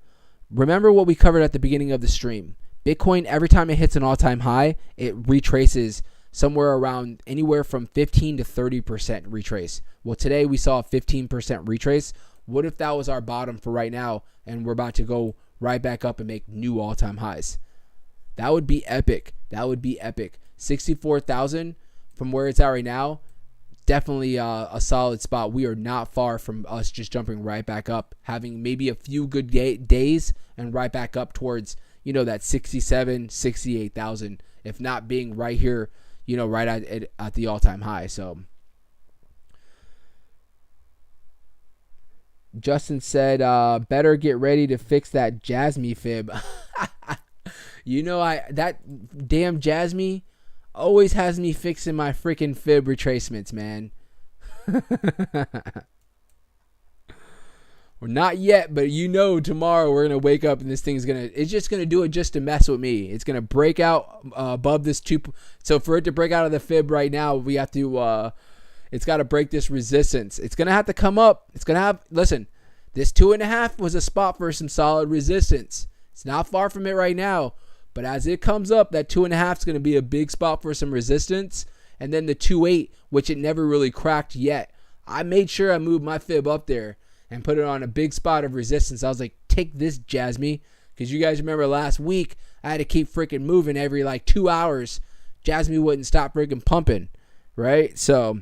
Remember what we covered at the beginning of the stream. Bitcoin, every time it hits an all-time high, it retraces somewhere around anywhere from 15 to 30% retrace. Well, today we saw a 15% retrace. What if that was our bottom for right now and we're about to go right back up and make new all-time highs? That would be epic. That would be epic. 64,000 from where it's at right now, definitely a solid spot. We are not far from us just jumping right back up, having maybe a few good days and right back up towards, that 67, 68,000, if not being right here, right at the all-time high. So Justin said, better get ready to fix that Jasmy fib. That damn Jasmy always has me fixing my freaking fib retracements, man. Well, not yet, but tomorrow we're going to wake up and this thing's it's just going to do it just to mess with me. It's going to break out above this 2. So for it to break out of the fib right now, we have to, it's got to break this resistance. It's going to have to come up. It's going to have, listen, this 2.5 was a spot for some solid resistance. It's not far from it right now, but as it comes up, that 2.5 is going to be a big spot for some resistance. And then the 2.8, which it never really cracked yet. I made sure I moved my fib up there and put it on a big spot of resistance. I was like, take this, Jasmy. Because you guys remember last week, I had to keep freaking moving every 2 hours. Jasmy wouldn't stop freaking pumping, right? So,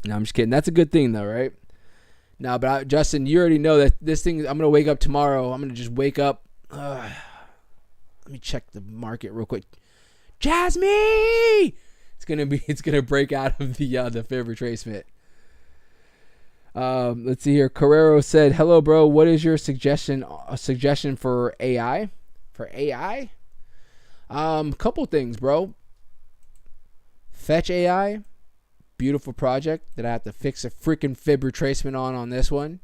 no, I'm just kidding. That's a good thing, though, right? No, but Justin, you already know that this thing, I'm going to wake up tomorrow. I'm going to just wake up. Let me check the market real quick. Jasmy! It's gonna break out of the fib retracement. Let's see here. Carrero said, "Hello, bro. What is your suggestion? A suggestion for AI? For AI? Couple things, bro. Fetch AI, beautiful project that I have to fix a freaking fib retracement on this one.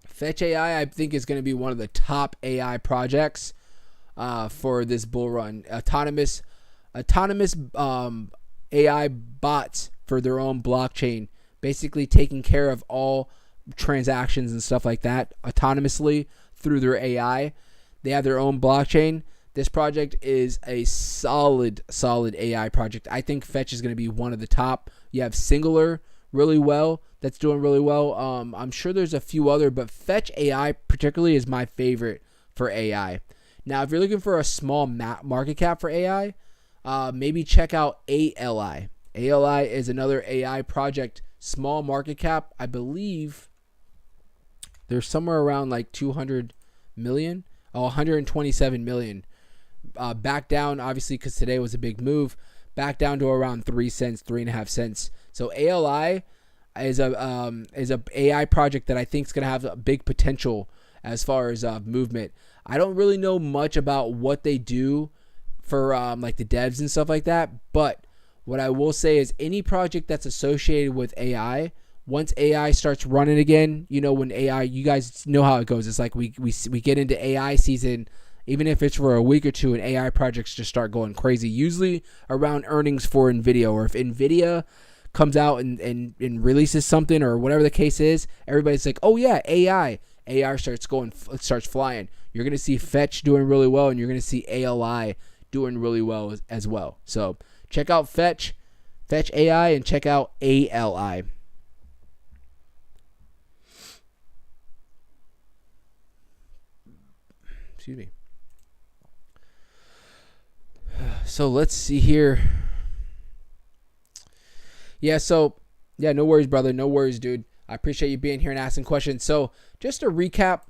Fetch AI, I think, is going to be one of the top AI projects for this bull run. Autonomous AI bots for their own blockchain, basically taking care of all transactions and stuff like that autonomously through their AI. They have their own blockchain. This project is a solid AI project. I think Fetch is going to be one of the top. You have Singular really well. That's doing really well. I'm sure there's a few other, but Fetch AI particularly is my favorite for AI. Now, if you're looking for a small market cap for AI, maybe check out ALI. ALI is another AI project, small market cap. I believe they're somewhere around 200 million. 127 million. Back down, obviously, because today was a big move. Back down to around 3 cents, 3.5 cents. So ALI is a AI project that I think is going to have a big potential as far as movement. I don't really know much about what they do for the devs and stuff like that, but what I will say is any project that's associated with AI, once AI starts running again, when AI, you guys know how it goes. It's like we get into AI season, even if it's for a week or two, and AI projects just start going crazy, usually around earnings for NVIDIA, or if NVIDIA comes out and releases something or whatever the case is, everybody's like, oh yeah, AI starts flying. You're going to see Fetch doing really well, and you're going to see ALI doing really well as well. So check out Fetch AI, and check out ALI. Excuse me. So let's see here. Yeah, no worries, brother. No worries, dude. I appreciate you being here and asking questions. So just to recap,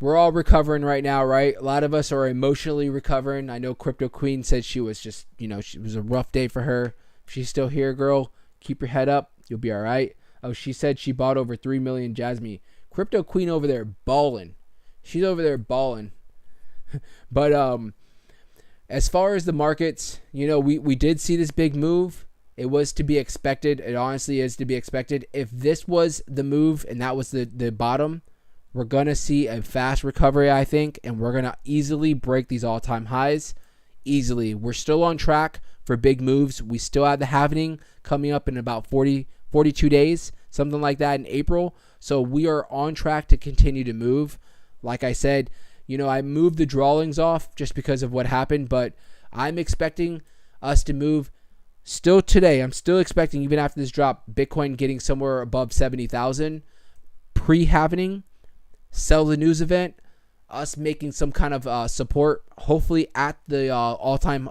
we're all recovering right now, right? A lot of us are emotionally recovering. I know Crypto Queen said she was just, she was a rough day for her. If she's still here, girl, keep your head up. You'll be all right. Oh, she said she bought over 3 million Jasmy. Crypto Queen over there balling. She's over there balling. But as far as the markets, we did see this big move. It was to be expected. It honestly is to be expected. If this was the move and that was the bottom, we're going to see a fast recovery, I think, and we're going to easily break these all-time highs. Easily. We're still on track for big moves. We still have the halving coming up in about 42 days, something like that in April. So we are on track to continue to move. Like I said, I moved the drawings off just because of what happened, but I'm expecting us to move still today. I'm still expecting, even after this drop, Bitcoin getting somewhere above 70,000 pre-halving, sell the news event, us making some kind of support, hopefully at the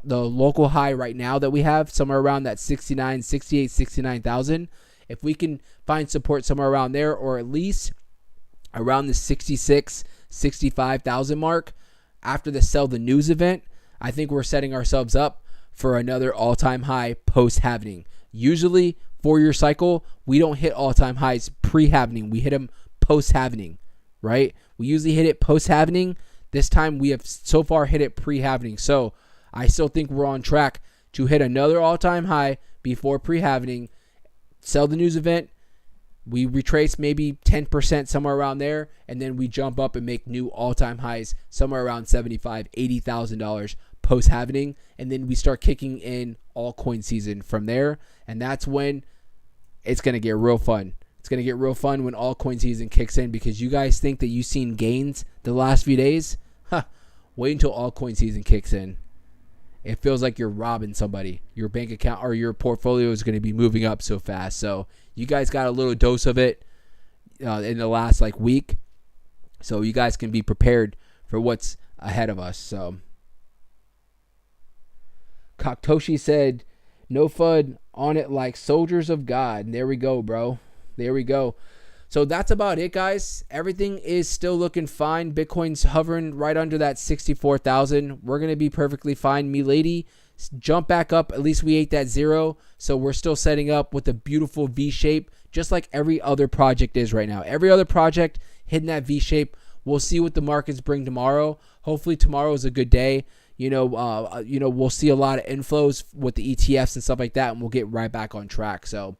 the local high right now that we have, somewhere around that 69,000. If we can find support somewhere around there, or at least around the 65,000 mark after the sell the news event, I think we're setting ourselves up for another all-time high post-halving. Usually, 4-year cycle, we don't hit all-time highs pre-halving. We hit them post-halving, right? We usually hit it post-halving. This time, we have so far hit it pre-halving. So, I still think we're on track to hit another all-time high before pre-halving. Sell the news event. We retrace maybe 10% somewhere around there, and then we jump up and make new all-time highs somewhere around $75,000, $80,000 post-halving, and then we start kicking in altcoin season from there, and that's when it's going to get real fun. It's going to get real fun when altcoin season kicks in, because you guys think that you've seen gains the last few days. Wait until altcoin season kicks in. It feels like you're robbing somebody. Your bank account or your portfolio is going to be moving up so fast. So you guys got a little dose of it in the last week. So you guys can be prepared for what's ahead of us. So Kaktoshi said, no FUD on it like soldiers of God. And there we go, bro. There we go. So that's about it, guys. Everything is still looking fine. Bitcoin's hovering right under that 64,000. We're going to be perfectly fine. Milady, jump back up. At least we ate that zero. So we're still setting up with a beautiful V shape, just like every other project is right now. Every other project hitting that V shape. We'll see what the markets bring tomorrow. Hopefully tomorrow is a good day. We'll see a lot of inflows with the ETFs and stuff like that, and we'll get right back on track. So,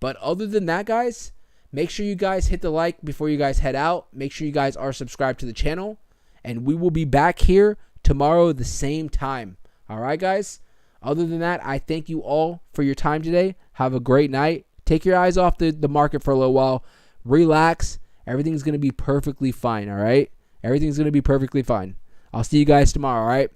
but other than that, guys, make sure you guys hit the like before you guys head out. Make sure you guys are subscribed to the channel. And we will be back here tomorrow at the same time. All right, guys? Other than that, I thank you all for your time today. Have a great night. Take your eyes off the market for a little while. Relax. Everything's going to be perfectly fine, all right? Everything's going to be perfectly fine. I'll see you guys tomorrow, all right?